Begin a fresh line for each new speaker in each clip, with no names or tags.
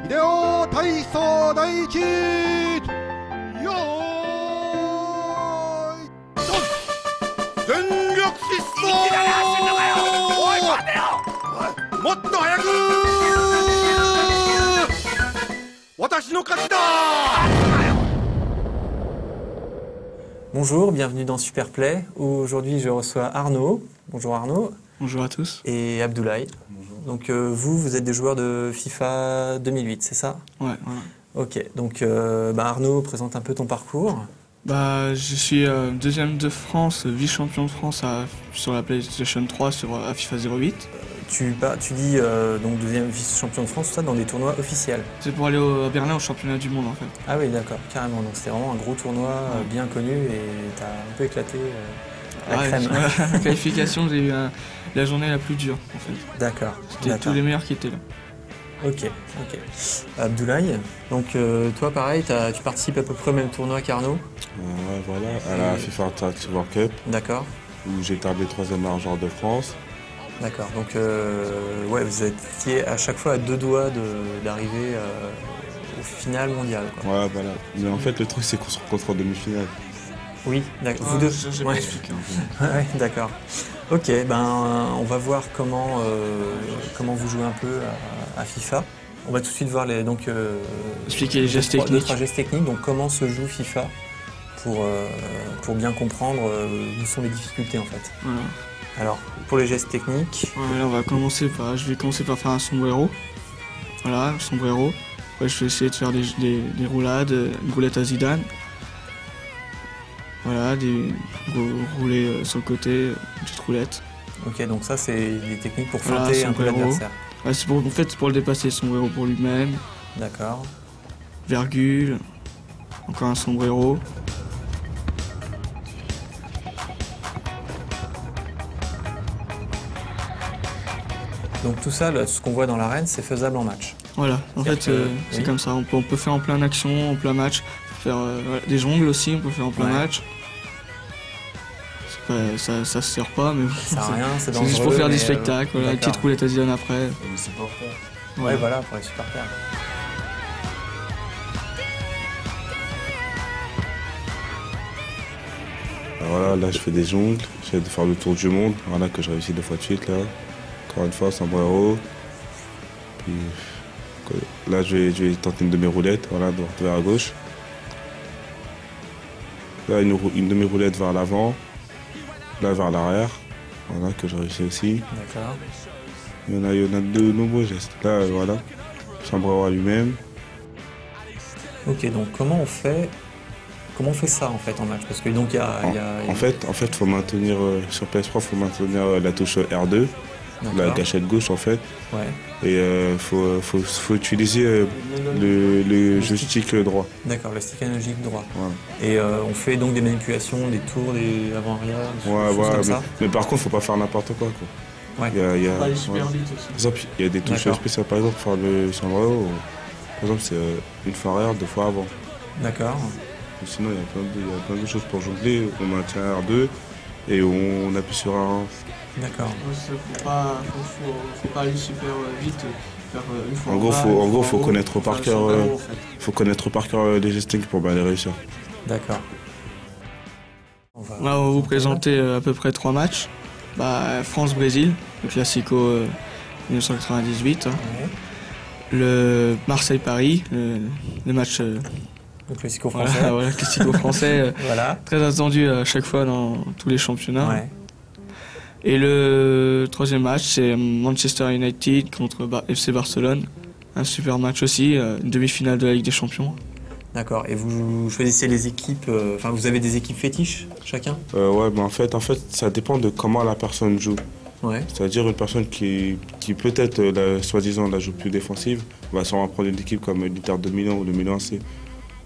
秀夫体操第一よーいドン全力疾走おい待てよもっと早く私の勝ちだ。
Bonjour, bienvenue dans Superplay. Aujourd'hui, je reçois Arnaud. Bonjour Arnaud.
Bonjour à tous.
Et Abdoulaye.
Bonjour.
Donc vous êtes des joueurs de FIFA 2008, c'est ça?
Ouais, voilà.
Ok, donc Arnaud, présente un peu ton parcours.
Je suis deuxième de France, vice-champion de France sur la PlayStation 3 à FIFA 08.
Tu dis donc deuxième vice-champion de France, tout ça dans des tournois officiels.
C'est pour aller à Berlin au championnat du monde en fait.
Ah oui, d'accord, carrément. Donc c'était vraiment un gros tournoi bien connu et t'as un peu éclaté la crème.
La qualification, j'ai eu la journée la plus dure en fait.
D'accord.
C'était tous les meilleurs qui étaient là.
Ok. Abdoulaye, donc toi pareil, tu participes à peu près au même tournoi qu'Arnaud?
Ouais, voilà, à la FIFA Interactive World Cup.
D'accord.
Où j'ai terminé 3e meilleur joueur de France.
D'accord, donc vous étiez à chaque fois à deux doigts d'arriver au final mondial, quoi.
Ouais, voilà. Mais en fait, le truc, c'est qu'on se rencontre en demi-finale.
Oui, d'accord. Vous deux.
J'ai pas expliqué.
Ouais, d'accord. Ok, on va voir comment vous jouez un peu à FIFA. On va tout de suite voir
expliquer les gestes techniques.
Les trois gestes techniques. Donc comment se joue FIFA pour bien comprendre où sont les difficultés en fait.
Voilà.
Alors, pour les gestes techniques...
Là, je vais commencer par faire un sombrero. Voilà, un sombrero. Après, je vais essayer de faire des roulades, une roulette à Zidane. Voilà, des roulés sur le côté, une petite roulette.
Ok, donc ça, c'est des techniques pour feinter un peu l'adversaire.
Ouais, c'est pour le dépasser, sombrero pour lui-même.
D'accord.
Virgule, encore un sombrero.
Donc tout ça, là, ce qu'on voit dans l'arène, c'est faisable en match.
Voilà, en fait, c'est comme ça. On peut faire en plein action, en plein match. On peut faire des jongles aussi, on peut faire en plein match. Ça se sert pas, mais
ça sert à rien, c'est dangereux.
C'est juste pour faire des spectacles, voilà, une petite roulette à Zidane après.
Les supporters.
Ouais, voilà, pour les supporters.
Voilà, là, je fais des jongles. J'essaie de faire le tour du monde. Voilà, que je réussis 2 fois de suite, là. Encore une fois, sombrero. Puis là, je vais tenter une demi-roulette, voilà, de droite vers à gauche. Là, une demi-roulette vers l'avant. Là, vers l'arrière. Voilà, que j'ai réussi aussi.
D'accord.
Il y en a de nombreux gestes. Là, voilà. Sombrero à lui-même.
Ok, donc comment on fait ça en fait en match? Parce que donc
En fait, faut maintenir sur PS3, faut maintenir la touche R2. La gâchette gauche en fait.
Ouais.
Et faut utiliser le joystick droit.
D'accord, le stick analogique droit.
Ouais.
Et on fait donc des manipulations, des tours, des avant-arrière, des choses comme ça.
Mais par contre, faut pas faire n'importe quoi.
Ouais.
Il y a aller super vite aussi.
Par exemple, il y a des touches spéciales, par exemple, pour faire le sombrero. Par exemple, c'est une fois arrière, 2 fois avant.
D'accord.
Sinon, il y a plein de choses pour jongler. On maintient R2 et on appuie sur R1.
D'accord.
Faut pas aller super vite. Faire une fois
en gros, faut connaître par cœur. Faut connaître par cœur les gestes pour bien les réussir.
D'accord.
On va vous présenter à peu près 3 matchs. France-Brésil, le Classico 1998.
Ouais.
Le Marseille-Paris, le match.
Le Classico français.
Voilà, le Classico français.
Voilà.
Très attendu à chaque fois dans tous les championnats.
Ouais.
Et le 3e match, c'est Manchester United contre FC Barcelone. Un super match aussi, une demi-finale de la Ligue des Champions.
D'accord. Et vous choisissez les équipes, vous avez des équipes fétiches, chacun?
Ouais, en fait, ça dépend de comment la personne joue.
Ouais.
C'est-à-dire une personne qui peut-être, soi-disant, la joue plus défensive, va sûrement prendre une équipe comme l'Inter de Milan ou le Milan AC.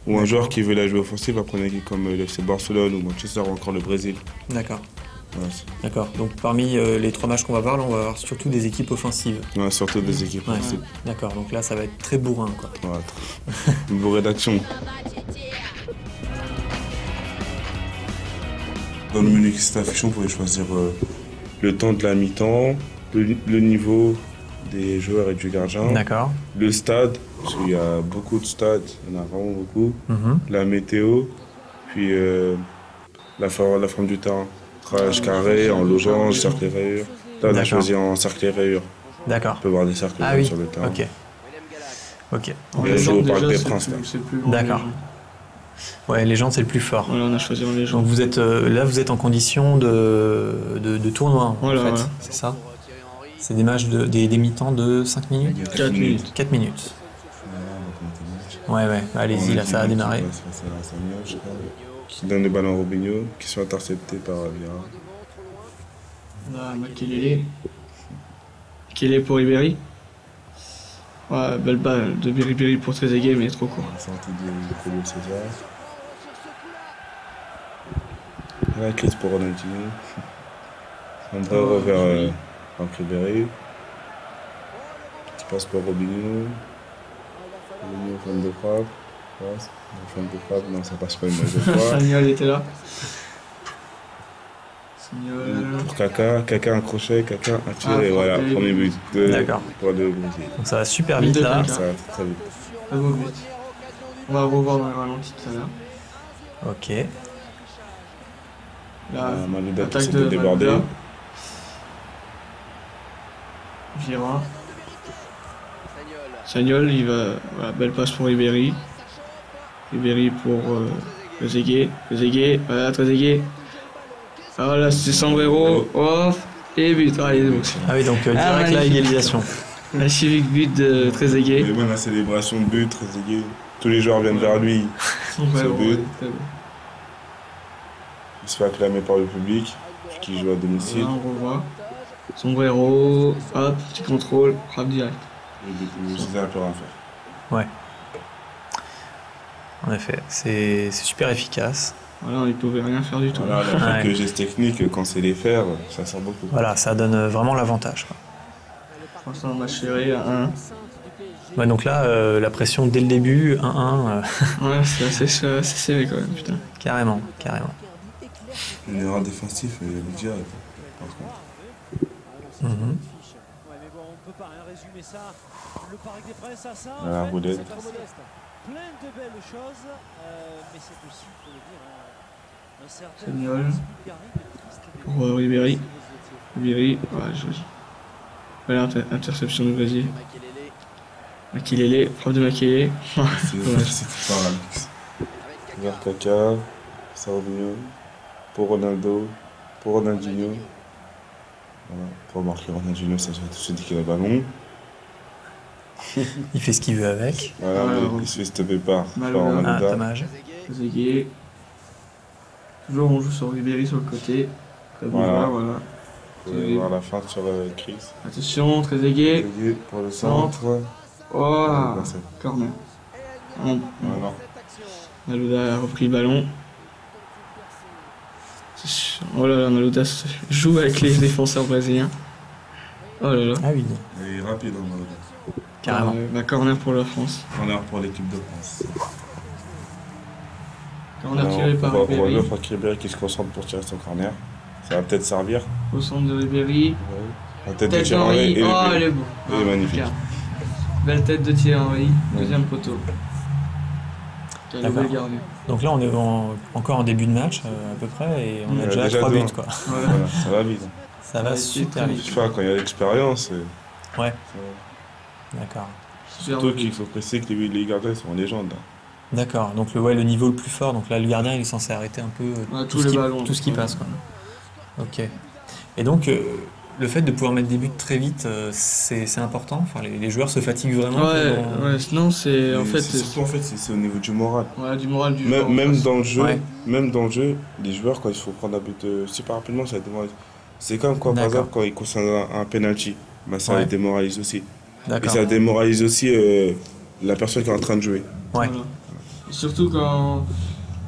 Ou un joueur qui veut la jouer offensive va prendre une équipe comme le FC Barcelone ou Manchester ou encore le Brésil.
D'accord.
Ouais.
D'accord. Donc parmi les 3 matchs qu'on va voir, là, on va voir surtout des équipes offensives.
Ouais, surtout des équipes offensives.
D'accord. Donc là, ça va être très bourrin, quoi.
Ouais, une bourrée d'action. Dans le menu qui s'est affiché, on pouvait choisir le temps de la mi-temps, le niveau des joueurs et du gardien.
D'accord.
Le stade, parce qu'il y a beaucoup de stades, il y en a vraiment beaucoup.
Mhm.
La météo, puis la forme du terrain. Trage carré, en losange, cercle et rayures. Là, on a
D'accord.
choisi en cercle et rayures.
D'accord.
On peut voir des cercles
Ah oui,
sur le terrain.
ok. Ok.
En
Et
légende,
au Parc
déjà,
des
c'est
Princes,
le
là.
plus- c'est le plus grand.
D'accord.
légende.
Ouais, légende, c'est le plus fort.
Voilà, on a choisi en
Donc
légende.
vous êtes là, vous êtes en condition de tournoi, en
Voilà,
fait.
voilà.
C'est ça? C'est des matchs des mi-temps de 5 minutes?
4 minutes.
4 minutes.
Voilà,
Ouais, ouais. Allez-y, là, ça a démarré.
Qui donne le ballon à Robinho, qui sont interceptés par Vieira.
On a Makelele. Makelele pour Ribéry. Ouais, belle balle de Ribéry pour Trezeguet, mais trop court.
La sortie de Paulo César. La crise pour Ronaldinho. Sombrero vers Franck Ribéry. Petit passe pour Robinho. Robinho, forme de frappe. Passe. Forme de frappe, non, ça passe pas une mauvaise fois.
Sagnol était là. Sagnol.
Pour Kaka un crochet, Kaka un tir,
Ah,
et voilà,
frappé.
premier but
D'accord.
pour le Brésil.
Donc ça va super
But
vite
de
là.
Kaka.
Ça va très vite.
Très beau but. On va revoir dans le ralenti tout à l'heure.
Ok.
Là,
Malouda qui
attaque
s'est
de
débordé.
Malouda. Vieira. Sagnol, il va. Voilà, belle passe pour Ribéry. Ribéry pour Trezeguet. Trezeguet, voilà, Trezeguet. Ah voilà, c'est Sombrero. Off. Et but. Ah, il est bon.
Ah oui, donc direct là,
magnifique.
égalisation.
Un civique but de Trezeguet.
Et même la célébration de but, Trezeguet, tous les joueurs viennent vers lui.
Sombrero,
but.
ouais, très beau.
Il se fait acclamer par le public, qui joue à domicile.
Là, on revoit. Sombrero. Hop, petit contrôle. Frappe direct.
Et du coup, c'est un peu rien faire.
Ouais. En effet, c'est super efficace.
Voilà, il pouvait rien faire du tout.
Voilà, la
Ouais.
quelques gestes techniques, quand c'est les faire, ça sert beaucoup.
Voilà, ça donne vraiment l'avantage, quoi.
Pour l'instant, on a serré à 1.
Ouais, donc là, la pression dès le début, 1-1,
Ouais, c'est assez serré quand même, putain.
carrément, carrément.
Une erreur défensive, le direct. Par contre.
Mhm.
Ouais, mais bon, on peut pas résumer ça. Le Parc des Princes à ça.
Voilà,
en fait,
Roulette.
c'est très modeste. Plein de belles choses, mais c'est aussi, il faut le dire, un certain
Sagnol.
vulgarisme
Pour Ribéry. Ribéry, ouais, joli. Voilà, interception du Brésil. Makelele, frappe de Makelele.
C'est pas mal. Vers Kaka, Saubignon, pour Ronaldo, pour Ronaldinho. Voilà, pour marquer Ronaldinho, ça se fait tout de suite qu'il a le ballon.
Il fait ce qu'il veut avec.
Voilà,
Ouais,
mais
ouais.
il se fait stopper par
Malouda.
Ah,
Malouda.
dommage.
Trezeguet. Toujours on joue sur Ribéry sur le côté. Très bon
Voilà.
joueur, voilà.
Vous pouvez voir la fin sur Chris.
Attention, Trezeguet.
Trezeguet pour le centre.
Oh,
Là, c'est-
corner. Non,
Voilà.
Malouda a repris le ballon. Oh là là, Malouda joue avec les défenseurs brésiliens. Oh là là.
Ah oui,
Il est rapide, hein, Malouda.
carrément.
Bah, corner pour la France.
Corner pour l'équipe de France.
Corner tiré par
On va
Ribéry.
voir Franck Ribéry qui se concentre pour tirer son corner. Ça va peut-être servir.
Au centre de Ribéry.
La tête de
Tête
Thierry
d'Henry.
et
Oh, il
le
est beau.
Il est magnifique.
Car. Belle tête de Thierry Henry. Deuxième poteau. Quel
D'accord.
bel gardien.
Donc là, on est encore en début de match, à peu près, et on a
Ouais,
déjà
déjà
3
deux.
buts, quoi.
Ouais.
Voilà, ça va vite.
Ça va
Ouais,
super
c'est
vite.
FIFA, quand il y a l'expérience,
Ouais,
ça-
d'accord.
Super
surtout
beau.
qu'il faut préciser que les gardiens sont en légende. Hein.
D'accord, donc le niveau le plus fort, donc là le gardien il est censé arrêter un peu
Ouais,
tout,
tous
ce
les
qui,
ballons,
tout ce qui
ouais.
passe. Quoi. Ok. Et donc le fait de pouvoir mettre des buts très vite, c'est important. Enfin, les joueurs se fatiguent vraiment.
Ouais,
pendant-
ouais, sinon c'est en
Mais
fait,
c'est surtout, en fait, c'est au niveau du moral.
voilà, du moral du
Même,
joueur.
même dans le jeu,
Ouais.
même dans le jeu, les joueurs quand il faut prendre un but super rapidement, ça démoralise. C'est comme quand par
D'accord.
exemple quand ils concernent un penalty, bah, ça
Ouais.
les démoralise aussi. Et
D'accord.
ça démoralise aussi la personne qui est en train de jouer.
Ouais.
Voilà. Et surtout quand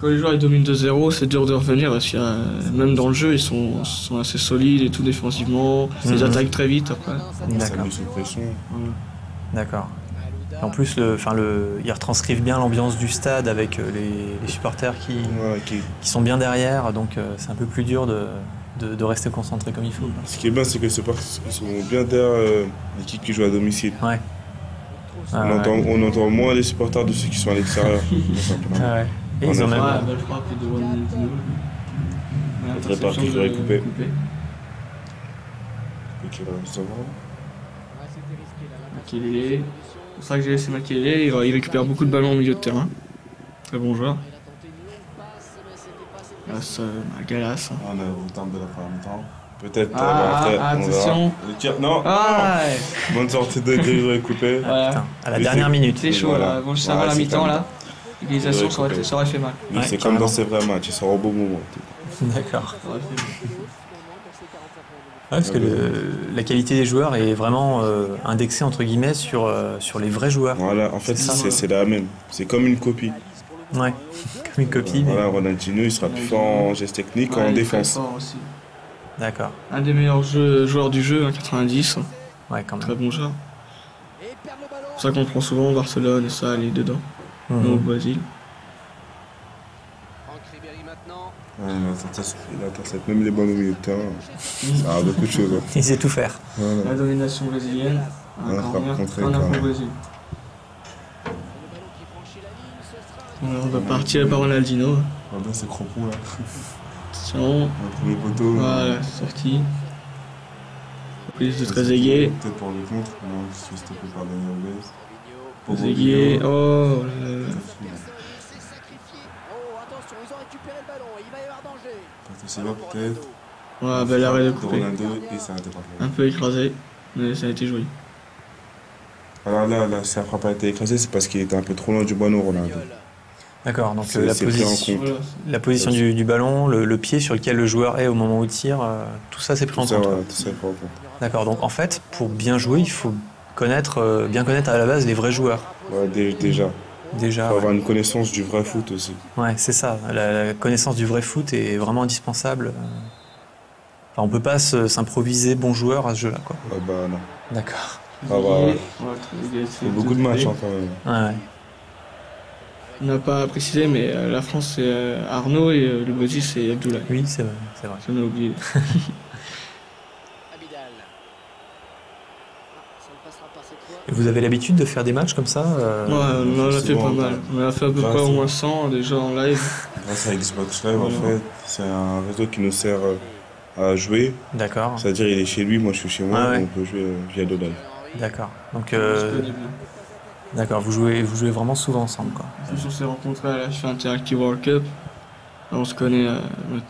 les joueurs ils dominent 2-0, c'est dur de revenir parce que même dans le jeu ils sont assez solides et tout défensivement. Ils
Mhm.
attaquent très vite après.
Ça
D'accord.
met sous pression.
Voilà.
D'accord. Et en plus, ils retranscrivent bien l'ambiance du stade avec les supporters qui
Voilà,
sont bien derrière, donc c'est un peu plus dur de de rester concentré comme il faut. Quoi.
Ce qui est bien, c'est que les supporters sont bien derrière l'équipe qui joue à domicile.
Ouais.
On entend moins les supporters de ceux qui sont à l'extérieur.
Ah ouais. Et ils ont
En effet.
même.
Ouais, belle frappe de Ronaldinho.
Prépare qui ferait couper.
Coupé.
Ok, voilà, ça va.
Makelele. C'est pour ça que j'ai laissé Makelele. Il récupère beaucoup de ballons au milieu de terrain. Très bon joueur. Là, ça, Galas.
On est au terme de la première mi-temps. Peut-être
Ah,
après, on
attention.
verra. Le tir, non,
Ah ouais.
bonne sortie de Grégory coupé.
Voilà.
Putain, à la
Oui,
dernière
c'est-
minute.
C'est chaud
Voilà.
là. Bon, juste avant
Ouais,
la
c'est
mi-temps
calme.
là. L'égalisation, ça aurait fait mal.
Mais
Ouais,
c'est comme
carrément.
dans ces vrais matchs, il sort au bon moment.
D'accord.
Ça aurait fait mal.
Ouais, parce que la qualité des joueurs est vraiment indexée entre guillemets sur les vrais joueurs.
Voilà, en fait,
C'est ça.
c'est la même. C'est comme une copie.
Ouais, comme une copie. Mais...
Voilà, Ronaldinho, il sera plus fort en geste technique
Ouais,
qu'en
il est très
défense.
fort aussi.
D'accord.
Un des meilleurs joueurs du jeu, en 90.
Ouais, quand
Très
même.
bon joueur. C'est pour ça qu'on prend souvent Barcelone et ça, aller dedans.
Mhm.
Nous, au Brésil.
Ouais, il intercepte même les balles au milieu de terrain. Ça a beaucoup de choses. Hein.
Il sait tout faire.
La
Voilà.
domination brésilienne. Un
Ouais,
corner,
frappe contrée,
corner pour
quoi.
le Brésil. On va partir par Ronaldinho.
Ah ben, c'est crampon là.
Attention.
Le premier poteau.
Voilà, sortie. Prise de Trezeguet.
Peut-être pour le contre. Non, je suis stoppé par Daniel Alves. Pour
Trezeguet.
Robinho.
Oh là là.
C'est là peut-être.
Ouais, bel arrêt de
De
couper.
Ronaldo et ça a été parfait.
Un peu écrasé, mais ça a été joli.
Alors là, sa frappe a été écrasée, c'est parce qu'il était un peu trop loin du ballon, Ronaldo.
D'accord. Donc
C'est-
la
c'est pris en
position,
compte.
Voilà.
la position du ballon, le pied sur lequel le joueur est au moment où il tire, tout ça c'est pris en
Tout ça,
compte.
voilà, tout ça, il faut en compte.
D'accord. Donc en fait, pour bien jouer, il faut bien connaître à la base les vrais joueurs.
Ouais, déjà. Il
Déjà.
faut
Ouais,
avoir une connaissance du vrai foot aussi.
Ouais, c'est ça. La connaissance du vrai foot est vraiment indispensable. Enfin, on peut pas s'improviser bon joueur à ce jeu-là, quoi.
Ah bah non.
D'accord.
Ah bah,
Ouais, Trezeguet,
il
c'est
y a beaucoup de matchs hein, quand même.
Ouais, ouais.
On n'a pas précisé, mais la France c'est Arnaud et le Brésil c'est Abdoulaye.
Oui, c'est vrai. C'est vrai.
Ça on a oublié.
Et vous avez l'habitude de faire des matchs comme ça
Ouais, on en a fait pas mal. On en a fait à peu
Ouais,
près au
c'est-
moins 100 déjà en live.
Grâce à Xbox Live, en
Voilà.
fait, c'est un réseau qui nous sert à jouer.
D'accord.
C'est-à-dire, il est chez lui, moi je suis chez moi,
Ah ouais.
on peut jouer via le live.
D'accord. Donc,
On se connaît bien.
d'accord, vous jouez vraiment souvent ensemble, quoi.
En plus, on s'est rencontrés à la FIFA Interactive World Cup. On se connaît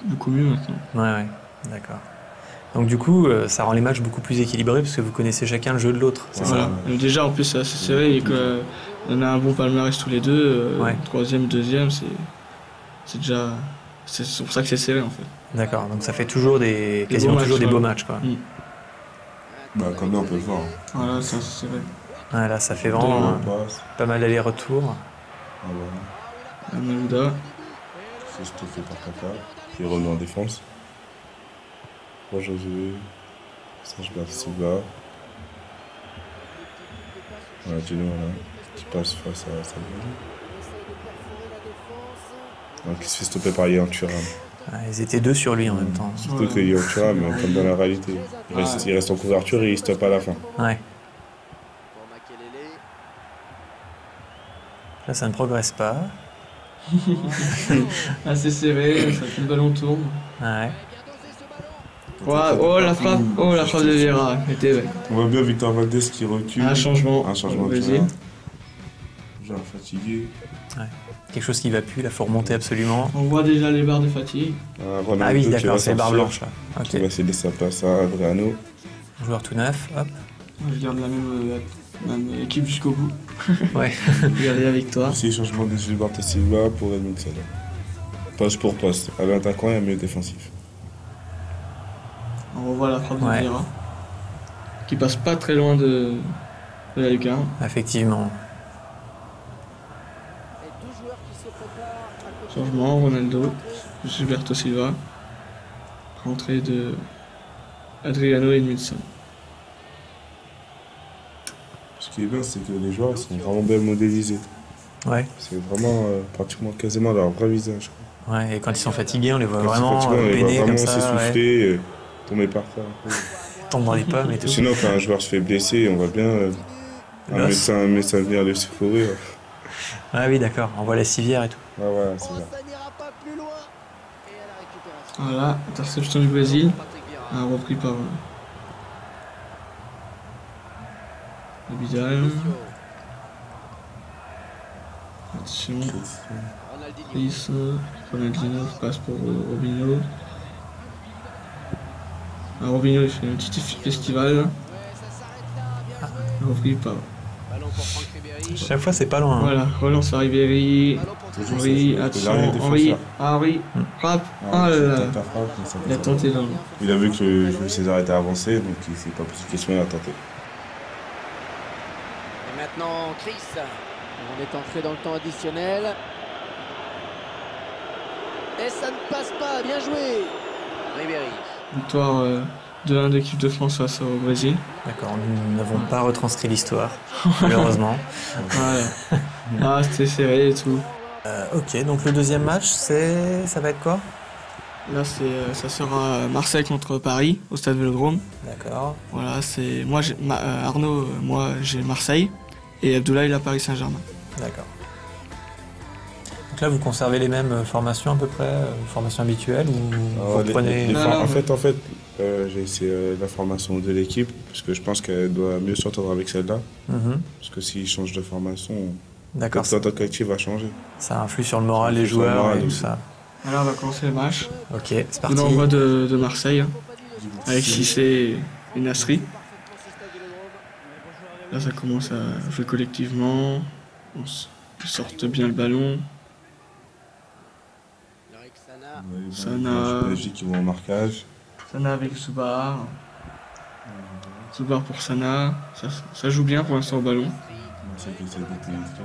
beaucoup mieux maintenant.
Ouais, ouais. D'accord. Donc du coup, ça rend les matchs beaucoup plus équilibrés parce que vous connaissez chacun le jeu de l'autre, c'est
Voilà.
ça?
Mais déjà, en plus, c'est assez serré et qu'on a un bon palmarès tous les deux.
Ouais.
Troisième, deuxième, c'est déjà. C'est pour ça que c'est serré en fait.
D'accord. Donc ça fait toujours quasiment
beaux
toujours
matchs,
des beaux
ouais.
matchs, quoi.
Bah, comme là, on peut le voir.
Voilà, c'est assez serré.
Ouais, là, ça fait vraiment
Passe.
pas mal d'aller-retour.
Ah voilà.
Malouda.
C'est stoppé par Kaka, qui est revenu en défense. Bon, Josué. Serge Silva. Voilà, Gino, voilà. Qui passe face à Samuel. Donc, il se fait stopper par Yann Thuram.
Ouais, ils étaient deux sur lui en même temps.
Surtout que Yann Thuram, comme dans la réalité, il reste en couverture et il stoppe à la fin.
Ouais. Là, ça ne progresse pas.
Assez serré, ça fait le ballon tourne.
Ouais.
Ouais, oh la frappe de Vieira, elle était belle.
On voit bien Victor Valdés qui recule.
Un changement.
Un changement
au
de
Brésil.
Genre fatigué.
Quelque chose qui va plus, là, faut remonter absolument.
On voit déjà les barres de fatigue.
Ronaldo
Ah oui,
qui va
d'accord, c'est les barres
sortir,
blanches, là.
Qui
Ok.
va céder sa place à Adriano.
Joueur tout neuf, hop.
Je garde la même équipe jusqu'au bout.
Ouais.
Regardez la victoire.
Aussi, changement de Gilberto Silva pour Edmundson. Poste pour poste. À l'attaquant et un milieu défensif.
On revoit la frappe de
Ouais.
Vieira. Qui passe pas très loin de la lucarne.
Effectivement.
Changement, Ronaldo, Gilberto Silva. Rentrée de Adriano et Edmundson.
Ce qui est bien, c'est que les joueurs sont vraiment bien modélisés.
Ouais.
C'est vraiment pratiquement quasiment leur vrai visage.
Ouais, et quand ils sont fatigués, on les voit
Quand c'est
vraiment
fatigué, on les voit
peiner comme
vraiment
ça, ouais,
s'essouffler, tomber par terre.
tomber dans les pommes et tout.
Sinon, quand un joueur se fait blesser, on voit bien un
L'os.
médecin venir le secourir.
Ah oui, d'accord, on voit la civière et tout.
Ouais, voilà, c'est ça.
Ça n'ira pas plus loin. Et à la récupération.
Voilà, interception du Brésil. Repris par Vidal. Attention, Chris, Ronaldinho passe pour Robinho. Robinho il fait un petit festival. Repris par.
Chaque fois, c'est pas loin. Hein.
Voilà, relance à Ribéry.
Toujours
Henry,
c'est
attention,
l'arrière
Henry,
défenseur.
Henry, frappe.
Ah,
Oh là
il
là,
tente la frappe, mais ça
il a
passe
tenté
pas.
là.
Il a vu que le Jules César était avancé, donc il s'est pas posé de question, il a tenté.
Et maintenant, Chris.
On est entré dans le temps additionnel. Et ça ne passe pas, bien joué.
Ribéry.
Victoire 2-1 de l'équipe de France face au Brésil.
D'accord, nous n'avons pas retranscrit l'histoire, malheureusement.
Voilà. Ah, c'était serré et tout.
Ok, donc le deuxième match, ça va être quoi?
Là, ça sera Marseille contre Paris au stade Vélodrome.
D'accord.
Voilà, c'est moi, Arnaud, moi j'ai Marseille et Abdoulaye il a Paris Saint-Germain.
D'accord. Donc là, vous conservez les mêmes formations à peu près, formations habituelles, ou vous reprenez...
Non,
En fait, j'ai essayé la formation de l'équipe, parce que je pense qu'elle doit mieux s'entendre avec celle-là.
Mhm.
Parce que s'ils changent de formation,
D'accord,
notre collectif va changer.
ça influe sur le moral
Ça
des
influe sur le
joueurs
moral
et tout
aussi.
ça.
Alors on va commencer le match.
Ok, c'est
Coup
parti.
d'envoi de Marseille avec Cissé et Nasri. Là ça commence à jouer collectivement. Ils sortent bien le ballon. Sana.
Belgique qui vont au marquage.
Sana avec Soubar. Soubar pour Sana. Ça joue bien pour l'instant au ballon.
Marseille qui essaie de pénétrer.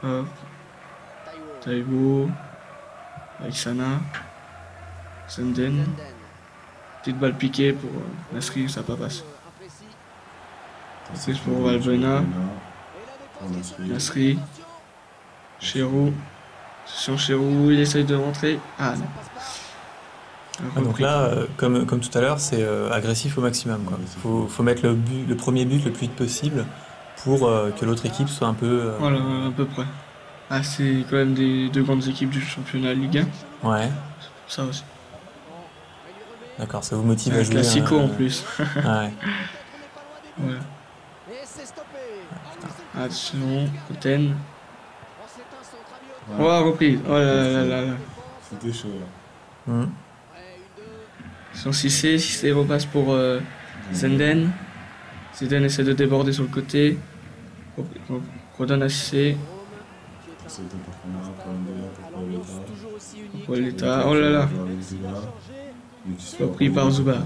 Hop. Taïbo. Avec Sana. Senden. Petite balle piquée pour Nasri, ça pas passe. C'est pour Valbuena.
Pour Nasri.
Nasri. Chérou. Attention Chérou, il essaye de rentrer. Ah non.
Ah, donc là, comme tout à l'heure, c'est agressif au maximum. Faut mettre le premier but le plus vite possible pour que l'autre équipe soit un peu...
Voilà, à peu près. Ah, c'est quand même des deux grandes équipes du championnat Ligue 1.
Ouais,
Ça aussi.
d'accord, ça vous motive à
Un
jouer...
classico en plus.
Ouais.
Voilà.
Et c'est stoppé.
Attention, Cotten. Oh, reprise. Oh là là là là.
C'était chaud là.
Mhm.
Sur Cissé repasse pour Zenden. Zenden essaie de déborder sur le côté. Redonne à Cissé.
C'était pour Fernand, pour Ndéa, pour Paoletta.
Toujours aussi unique.
Pour l'État. Oh là là. Repris par Zuba.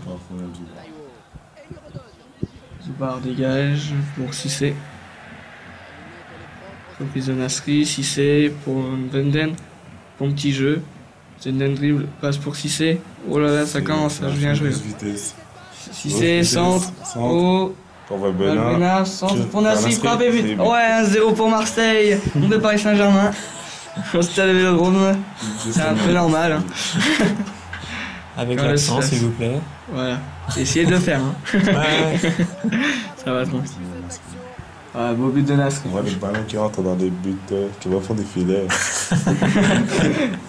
Zubar dégage pour Cissé. Reprise de Nasri. Cissé pour Zenden. Bon petit jeu. Zenden dribble, passe pour Cissé. Oh là là, ça commence à bien jouer.
Vitesse.
Cissé, centre. Oh.
Pour Valbuena.
Valbuena, centre pour Nasri,
Nasri,
frappe et but.
c'est but.
Ouais, 1-0 pour Marseille. On de Paris Saint-Germain. Au stade Vélodrome. C'est un peu normal. Hein.
Avec
Quand
l'accent,
le stress.
s'il vous plaît.
Voilà. Essayez de le faire. Hein.
Ouais.
Ça va trop. Ah, beau but de Nasri.
On voit le ballon qui rentre dans des buts, qui va fond des filets.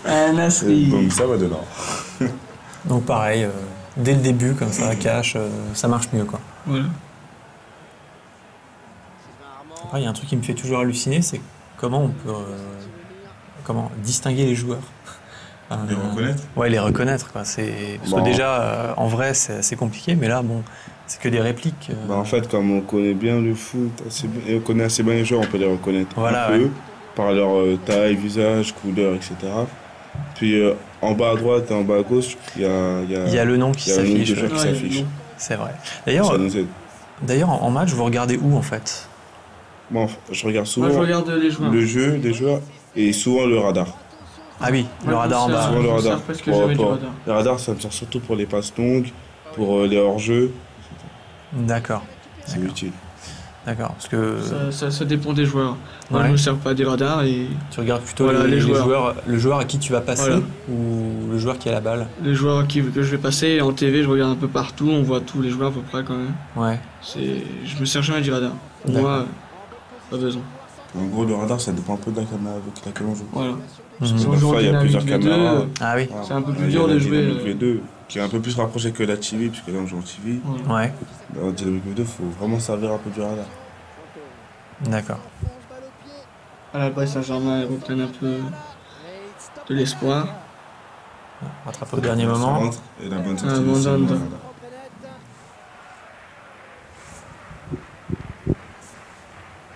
Ah,
Et
Nasri.
boum, ça va dedans.
Donc pareil, dès le début, comme ça, cash, ça marche mieux, quoi.
Voilà.
Après, il y a un truc qui me fait toujours halluciner, c'est comment on peut distinguer les joueurs.
Les reconnaître.
Ouais, les reconnaître, quoi. Parce
Bon.
que déjà, en vrai, c'est assez compliqué, mais là, bon, c'est que des répliques.
Bah, en fait, comme on connaît bien le foot, et on connaît assez bien les joueurs, on peut les reconnaître
Voilà,
un peu,
ouais.
par leur taille, visage, couleur, etc. Puis en bas à droite et en bas à gauche, il y a
le nom qui
il y a le nom
s'affiche.
du joueur qui
Ouais,
s'affiche.
non.
C'est vrai.
Ça nous aide.
D'ailleurs, en match, vous regardez où, en fait?
Bon, je regarde
Moi, je
souvent
regarde les joueurs.
le jeu des joueurs et souvent le radar.
Ah oui, le radar en bas.
Souvent le
je
radar.
sers presque
Pour-
jamais du
pour-
radar.
Le radar, ça me sert surtout pour les passes longues, pour les hors-jeux.
D'accord.
C'est utile.
D'accord, parce que
Ça dépend des joueurs. Moi,
Ouais.
je me sers pas des radars et
tu regardes plutôt
Voilà, les joueurs.
le joueur à qui tu vas passer
Voilà.
ou le joueur qui a la balle.
les joueurs que je vais passer en TV, je regarde un peu partout, on voit tous les joueurs à peu près quand même.
Ouais,
Je me sers jamais du radar. Pour
D'accord.
moi, pas besoin.
En gros, le radar, ça dépend un peu de la caméra avec laquelle on joue.
Voilà.
Mhm.
Si on
Des
joue en
fois, il y a
dynamique
plusieurs
V2,
caméras.
Ah oui,
C'est un peu plus
Il y a
dur
la
de jouer,
Dynamic V2, qui est un peu plus rapproché que la TV, puisque là, on joue en TV.
voilà.
ouais,
Dans la Dynamic V2, il faut vraiment servir un peu du radar.
d'accord.
À la Paris Saint-Germain, ils reprennent un peu de l'espoir.
Rattrapé au dernier
Ça
moment.
rentre, et la bonne sortie
Ah,
de
Mandanda.
Mandanda.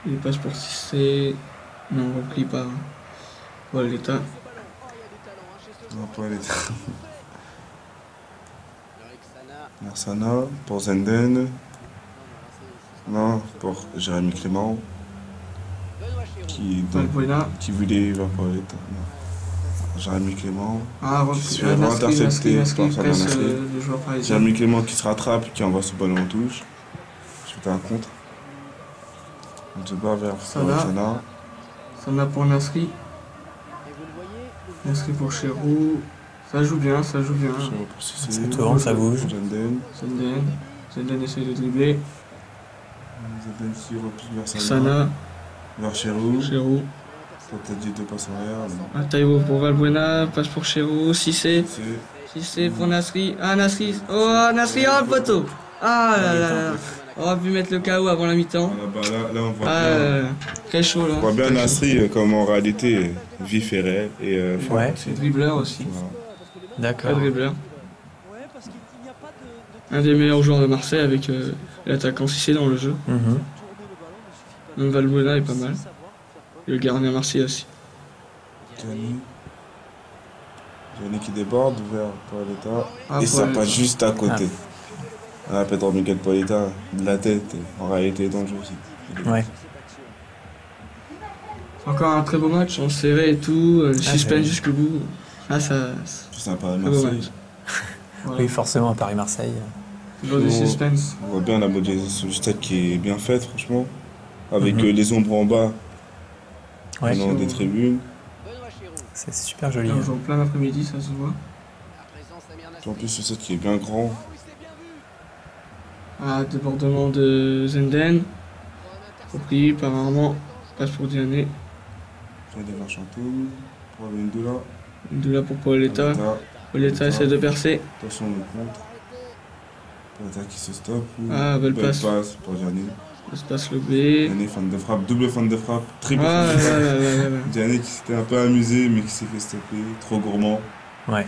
Il passe pour Cissé. Non, repli par Paul Letta.
Non, pas les
Sana.
Mersana, pour Zenden. Non, pour Jérémy Clément,
Benoît Chéroux.
Valbuena.
qui voulait va pour l'État. Non. Jérémy Clément.
Ah,
Qui se fait
Nasri,
intercepter
Nasri,
par
Nasri,
Fabien
presse
Nasri.
le joueur parisien.
Jérémy Clément qui se rattrape, qui envoie ce ballon en touche. Suite à un contre. On se bat vers
Sana.
Sana.
Sana pour Nasri.
Et vous le voyez,
Nasri pour Cherou. Ça joue bien, ça joue bien.
Chéreau pour Cissé.
Ça tourne, ça bouge.
Zenden.
Zenden. Zenden essaye de dribbler.
Zenden qui replie vers Sana.
Sana,
Vers Chéreau.
Cherou.
Toi, t'as dit deux passes en arrière. non.
Taïwo pour Valbuena. Passe pour Cherou. Cissé. Cissé pour Nasri. Ah, Nasri. Oh, Nasri, oh, le poteau. Ah là là là. On aurait pu mettre le KO avant la mi-temps.
Voilà, bah là, on voit
Ah,
bien.
très chaud là.
On voit bien Nasri comme en réalité vif et réel et fort
Ouais.
aussi.
Dribbleur aussi.
Voilà.
Très
D'accord.
dribbleur.
Ouais, parce qu'il n'y a pas de
Un des meilleurs joueurs de Marseille avec l'attaquant Cissé dans le jeu.
Mhm.
tourner le ballon, il suffit pas
Même Valbuena est pas mal.
de savoir faire
Et le gardien Marseille aussi.
Gianni. Gianni qui déborde vers Paoletta.
Ah,
Et ça
Paoletta.
passe juste à côté. Ah, Pedro Miguel Paoletta, de la tête, en réalité dans le jeu aussi.
Ouais.
Encore un très beau match, on serré et tout, suspense
j'ai-
jusqu'au bout. Ah, ça.
C'est sympa à
Très beau
Marseille.
match. Voilà.
Oui, forcément, à Paris-Marseille.
Toujours du suspense.
On voit bien la modélisation du stade qui est bien faite, franchement. Avec
Mhm.
les ombres en bas,
Ouais,
venant des tribunes.
Benoît Chéroux.
c'est super joli.
Là, on joue en plein après-midi, ça se voit.
À présent, Samir Nasri.
En plus, ce stade qui est bien grand.
Ah, débordement de Zenden. Repris par Armand. Passe pour Diané.
J'ai des Marchantou. Pour une de là.
De là pour Paoletta. Paoletta essaie de percer.
Attention, le contre. Paoletta qui se stoppe.
Ah, belle passe.
pour Gianni.
Ça se passe le B.
Gianni, fan de frappe, double fan de frappe, triple
Ah,
fan de frappe.
ouais.
Gianni qui s'était un peu amusé, mais qui s'est fait stopper. Trop gourmand.
Ouais.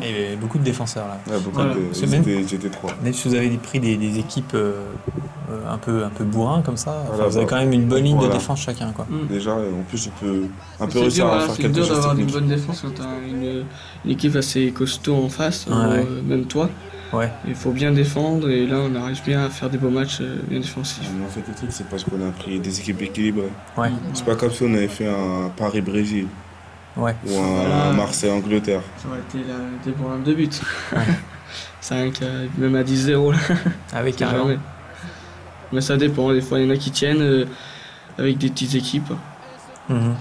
Et il y avait beaucoup de défenseurs là.
Ouais, beaucoup
Voilà.
de.
C'est même-
J'étais trois.
Même si vous avez pris des équipes un peu bourrin comme ça, enfin,
Voilà,
vous avez
bah,
quand même une bonne ligne
voilà.
de défense chacun, quoi.
Mm.
Déjà, en plus, on peut un peu
C'est
réussir
dur,
à
voilà,
faire
c'est
quelque
dur
chose
d'avoir une
technique.
bonne défense quand t'as une équipe assez costaud en face,
Ouais.
même toi.
Ouais.
Il faut bien défendre et là on arrive bien à faire des beaux matchs bien défensifs.
Mais en fait, le truc, c'est parce qu'on a pris des équipes équilibrées.
Ouais.
C'est pas comme si on avait fait un Paris-Brésil
Ouais.
ou un
Voilà.
Marseille-Angleterre.
Ça aurait été des problèmes de but.
Ouais.
5, même à 10-0 là.
Ah oui,
c'est
carrément.
jamais. Mais ça dépend, des fois il y en a qui tiennent avec des petites équipes.
Mhm.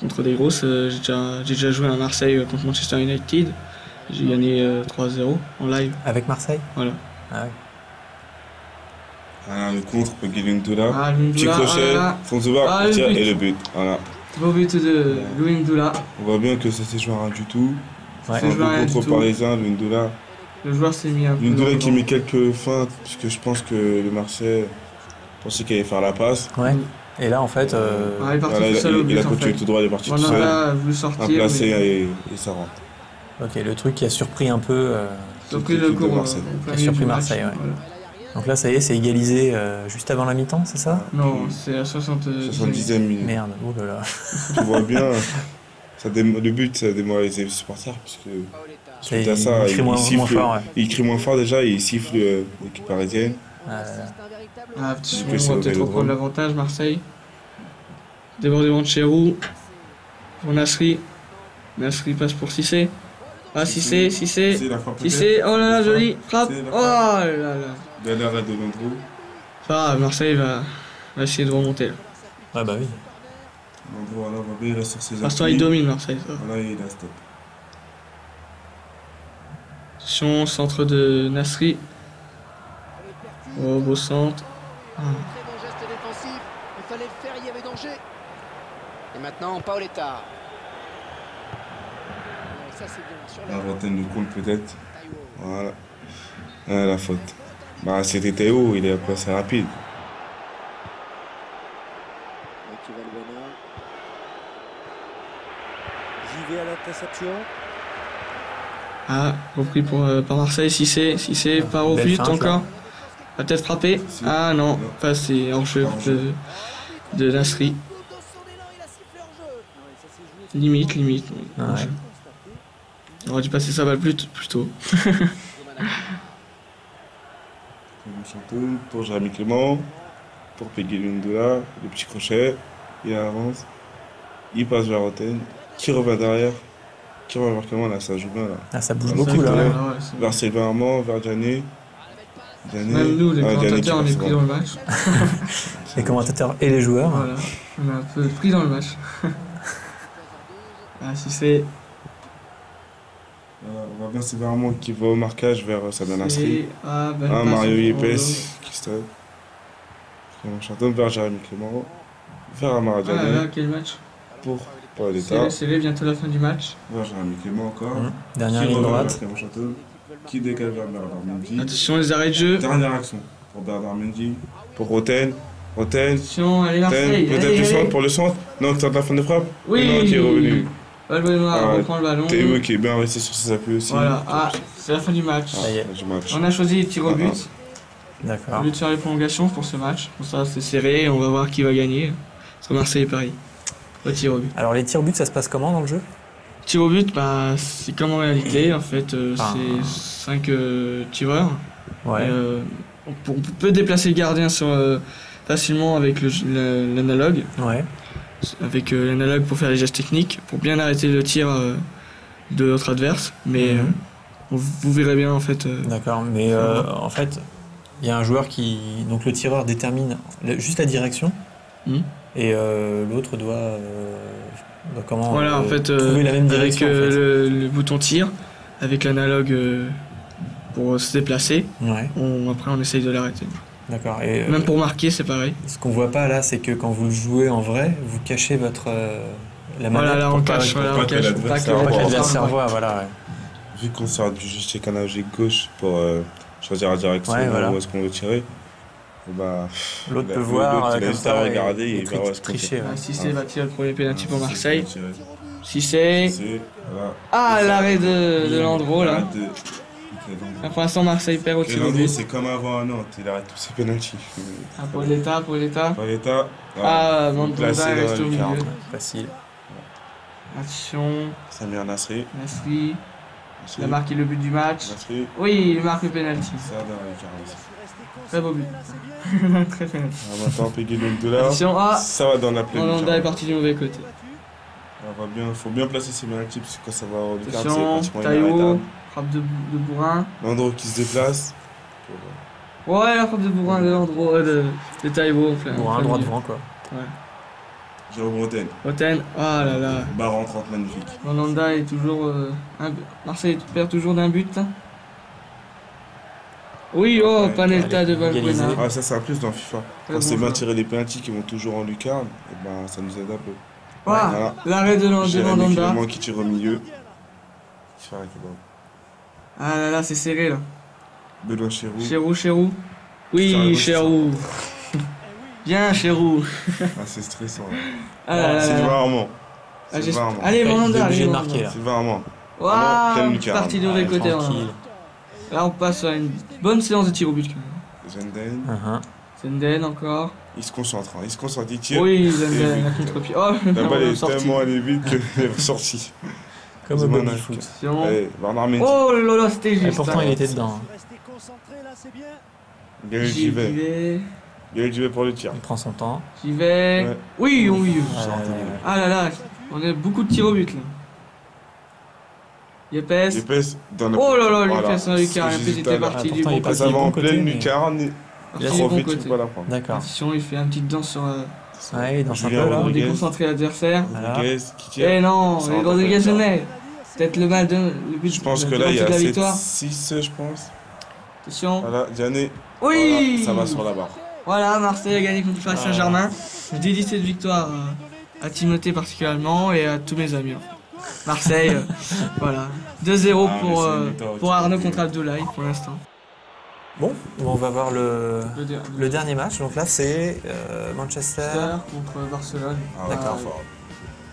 Contre des grosses, j'ai déjà joué à Marseille contre Manchester United. J'ai gagné 3-0 en live.
Avec Marseille.
Voilà.
Ah ouais.
Ah, le contre pour Guilin-Doula.
Ah,
Petit
Lundula,
crochet,
voilà.
Fonzuba,
Ah, le
tire
but.
et le but. Voilà.
Beau but de Louis Ndoula.
On voit bien que ça s'est joué à rien du tout.
Ouais.
C'est un
joué à rien
peu
du
contre
tout.
parisien, Lundula.
Le joueur s'est mis un peu. dans
Lundula
le
qui
vent.
met quelques feintes, puisque je pense que le Marseille pensait qu'il allait faire la passe.
Ouais. Et là, en fait,
Ah, il est parti
Voilà,
tout seul au
il
but
a
en
continué
fait.
tout droit, il est parti tout seul.
Mandanda a voulu
Un
sortir.
placé
mais
et ça rentre.
ok, le truc qui a surpris un peu.
ils ont pris le
l'équipe de
cours.
Marseille.
en plein
Qui a
milieu
surpris
du match.
Marseille, ouais.
Voilà.
Donc là, ça y est, c'est égalisé juste avant la mi-temps, c'est ça?
Non, c'est à 70.
70e minute.
Merde, oh là là.
Tu vois bien, le but, ça a démoralisé les supporters, puisque
Paoletta.
suite à ça,
Il crie moins
siffle,
fort, ouais.
il crie moins fort déjà et il siffle l'équipe parisienne.
Ah là là.
C'est un véritable
Ah, petit
Donc,
on va peut-être
le
reprendre
drôle.
l'avantage, Marseille. Débordement de Cherou. Pour Nasri. Nasri passe pour Cissé. Ah, Cissé.
C'est la frappe
Cissé, oh là là, joli. Frappe.
C'est la
Oh là là.
Bel arrêt de Landreau.
Ah, Marseille va essayer de remonter là.
Ouais, bah oui.
Donc voilà, Mbappé il reste sur ses
Pour l'instant, il
appuis.
domine Marseille. Ça.
Voilà, il a stop.
Attention, centre de Nasri. Oh, beau centre. Ah.
Très bon geste défensif. Il fallait le faire, il y avait danger. Et maintenant, Paoletta. Ça, c'est bien. Sur
La
la
vingtaine de compte peut-être.
Taïwo.
Voilà. Ah, la faute. Bah, c'était Théo, il est passé rapide.
Qui va le bonheur. J'y vais à l'interception.
Ah, repris par Marseille. Cissé, par au
Belle
but
feinte,
encore. Va peut-être frapper.
Si.
Ah non,
Non.
pas c'est hors-jeu de Nasri.
Dans son élan, il a sifflé hors jeu.
Limite. Oui.
Ah ouais.
On aurait dû passer sa balle plus tôt.
Chanteau pour Jérémy Clément, pour Peggy Lundola, le petit crochet, il avance, il passe vers Roten, qui revient derrière, qui revient vers Clément, là ça joue bien là.
Ah, ça bouge
Ça
beaucoup
bouge,
là.
ouais.
Ouais.
Ah ouais, c'est-
Vers Sylvain Armand, vers Gianni.
Même nous, les
Gianni qui
commentateurs, on est
passe
pris
devant.
dans le match.
Les commentateurs et les joueurs.
Voilà, on est un peu pris dans le match. Ah, Cissé.
On va bien Sylvain Armand qui va au marquage vers Sabien Nasri.
Ah, belle
Ah,
passe
Mario
au-
Yepes qui stade. Clément Chanton vers Jérémy Clément, vers Amara
Ah là
Gianni,
là, quel match.
pour Paoletta,
C'est bientôt la fin du match.
vers Jérémy Clément encore.
Dernière
Qui
ligne
revient vers
droite.
Clément Chanton, qui dégage vers Bernard Mendy.
Attention, les arrêts de jeu.
Dernière action pour Bernard Mendy, pour Roten.
Attention, allez Marseille.
Peut-être
Allez,
le centre
allez.
pour le centre. Non, c'est la fin de frappe.
Oui.
Non, qui est revenu.
Valbuena
Ah,
reprend le ballon.
Théo qui est bien resté sur ses appuis aussi.
Voilà, ah, c'est la fin du match.
Ça y est.
Du match.
On a choisi tir au but. Au
D'accord.
lieu de faire les prolongations pour ce match. Pour ça, c'est serré et on va voir qui va gagner. Entre Marseille et Paris. Au tir au but.
Alors les tirs au but, ça se passe comment dans le jeu?
Tir au but, bah, c'est comme en réalité. En fait,
Ah.
c'est 5 tireurs.
Ouais.
Et, on peut déplacer le gardien facilement avec l'analogue.
Ouais.
Avec l'analogue pour faire les gestes techniques, pour bien arrêter le tir de notre adverse. Mais
Mhm.
vous verrez bien en fait.
D'accord. Mais en fait, il y a un joueur qui. Donc le tireur détermine juste la direction.
Mhm.
Et l'autre doit comment
Voilà, en fait,
trouver la même
avec
direction. en fait.
le bouton tir, avec l'analogue pour se déplacer,
Ouais.
après on essaye de l'arrêter.
D'accord. Et
Même pour marquer, c'est pareil.
ce qu'on voit pas là, c'est que quand vous le jouez en vrai, vous cachez votre la manette
Voilà, là
pour
on
pas-
cache,
pour
voilà,
pas
on
que
cache.
l'adversaire
pas que
voit.
l'adversaire voit, voilà. Ouais.
Vu qu'on sort du joystick analogique gauche pour choisir la direction
Ouais, voilà.
où est-ce qu'on veut tirer, bah,
L'autre
la-
peut voir
l'autre, il a
comme
juste à
ça
regarder
et
et il va voir ce qu'on
tricher.
fait.
Ouais.
Cissé va tirer le premier pénalty pour Marseille.
C'est-
Cissé.
voilà.
Ah, l'arrêt de Landreau là.
Arrête de-
Ah, pour l'instant, Marseille perd au tir au
Landreau,
but.
c'est comme avant à Nantes, il arrête tous ses pénaltys.
Ah, pour l'État.
Paoletta,
Ah,
placé
Mandanda
dans
reste
la
au milieu.
lucarne.
Facile.
Attention,
Samir Nasri.
Nasri. Il a marqué le but du match.
Nasri.
Oui, il marque le penalty.
Ça dans la lucarne aussi.
Très beau but. Très penalty.
Ah, maintenant, Peggy Lundola.
Attention, ah,
Ça va dans la pleine
Mandanda est
lucarne.
parti du mauvais côté.
Faut bien placer ses pénaltys parce que quand ça va en lucarne, c'est
Attention,
pratiquement
Taïwo,
inarrêtable.
frappe de Bourrin.
Landreau qui se déplace.
Ouais, la frappe de Bourrin de Landreau, de Taïwo.
Pour un droit devant quoi.
Ouais.
Jérôme Roten.
Roten, ah là là.
Barre entrante magnifique.
Mandanda est toujours. Marseille perd toujours d'un but là. Oui, oh,
Ouais,
Panelta de
égalisé.
Valbuena.
Ah, ça c'est un plus dans FIFA.
Très
Quand c'est
bon
bien
joueur.
tiré les pénaltys qui vont toujours en lucarne, et ben ça nous aide un peu.
Ah,
Voilà.
l'arrêt de
Jérémy
Mandanda.
Clément qui tire au milieu. Qui fait arrêter le ballon.
Ah là là, c'est serré là.
Benoît Chérou.
Chérou.
Sur la
Oui,
gauche,
Chérou. Bien, Chérou.
Ah, c'est stressant.
Ah là là
Sylvain
là.
Armand.
Ah,
Sylvain Armand.
Allez,
Il est
Mandanda,
obligé
allez,
de marquer là.
Sylvain Armand.
Waouh,
pleine lucarne.
parti de mauvais
Ouais,
côté.
tranquille.
Là, on passe à une bonne séance de tir au but. Quand même.
Zenden.
Uh-huh.
Zenden encore.
Il se concentre, il tire.
Oui, Zenden,
Et
la
but.
contre-pied. Oh,
La balle
on
est
sorti.
tellement allée vite qu'elle est ressortie.
Comme au
Zman
baby
a-
foot.
Attention.
Allez, Bernard Mendy.
Oh là là, c'était
Et
juste.
pourtant
hein.
il était dedans.
Restez concentré là, c'est bien.
Gaël
J'y
Givet.
vais.
Gaël Givet pour le tir.
Il prend son temps.
J'y vais.
Ouais.
Oui, oui.
Euh,
Ah là là, on a beaucoup de tirs au but là. Yepes.
Épaisse dans la.
Oh là là,
Voilà.
Lucas Saint-Lucas,
C'est ce que
Yepes
j'ai dit tout à
était
l'heure.
parti
Ah,
du
pourtant,
bon
il est
côté.
Ça va en
bon côté,
pleine
mais-
lucarne.
Là,
Parti
c'est
du
Trop
bon
vite, tu
côté.
peux pas la prendre.
D'accord.
Attention, il fait une petite danse sur...
Ouais, il danse un
Julien
peu là.
pour
Rodriguez.
déconcentrer l'adversaire.
Voilà.
Rodriguez qui tire.
Eh non,
Ça
les
va
Rodriguez
pas faire.
Genet. Peut-être le but
Je pense
le
que là, il y
penalty
a
de la victoire.
7-6, je pense.
Attention.
Voilà, Diané.
Oui.
Voilà, ça va sur la barre.
Voilà, Marseille a gagné contre le Paris Saint-Germain. Je dédie cette victoire à Timothée particulièrement et à tous mes amis. en fait. Marseille, voilà. 2-0
Ah,
pour,
mais c'est une victoire,
pour
tu
Arnaud
peux
contre
dire.
Abdoulaye pour l'instant.
Bon, on va voir le
Le
dernier match. Donc là, c'est Manchester.
contre Barcelone.
Ah, ouais,
D'accord.
fort.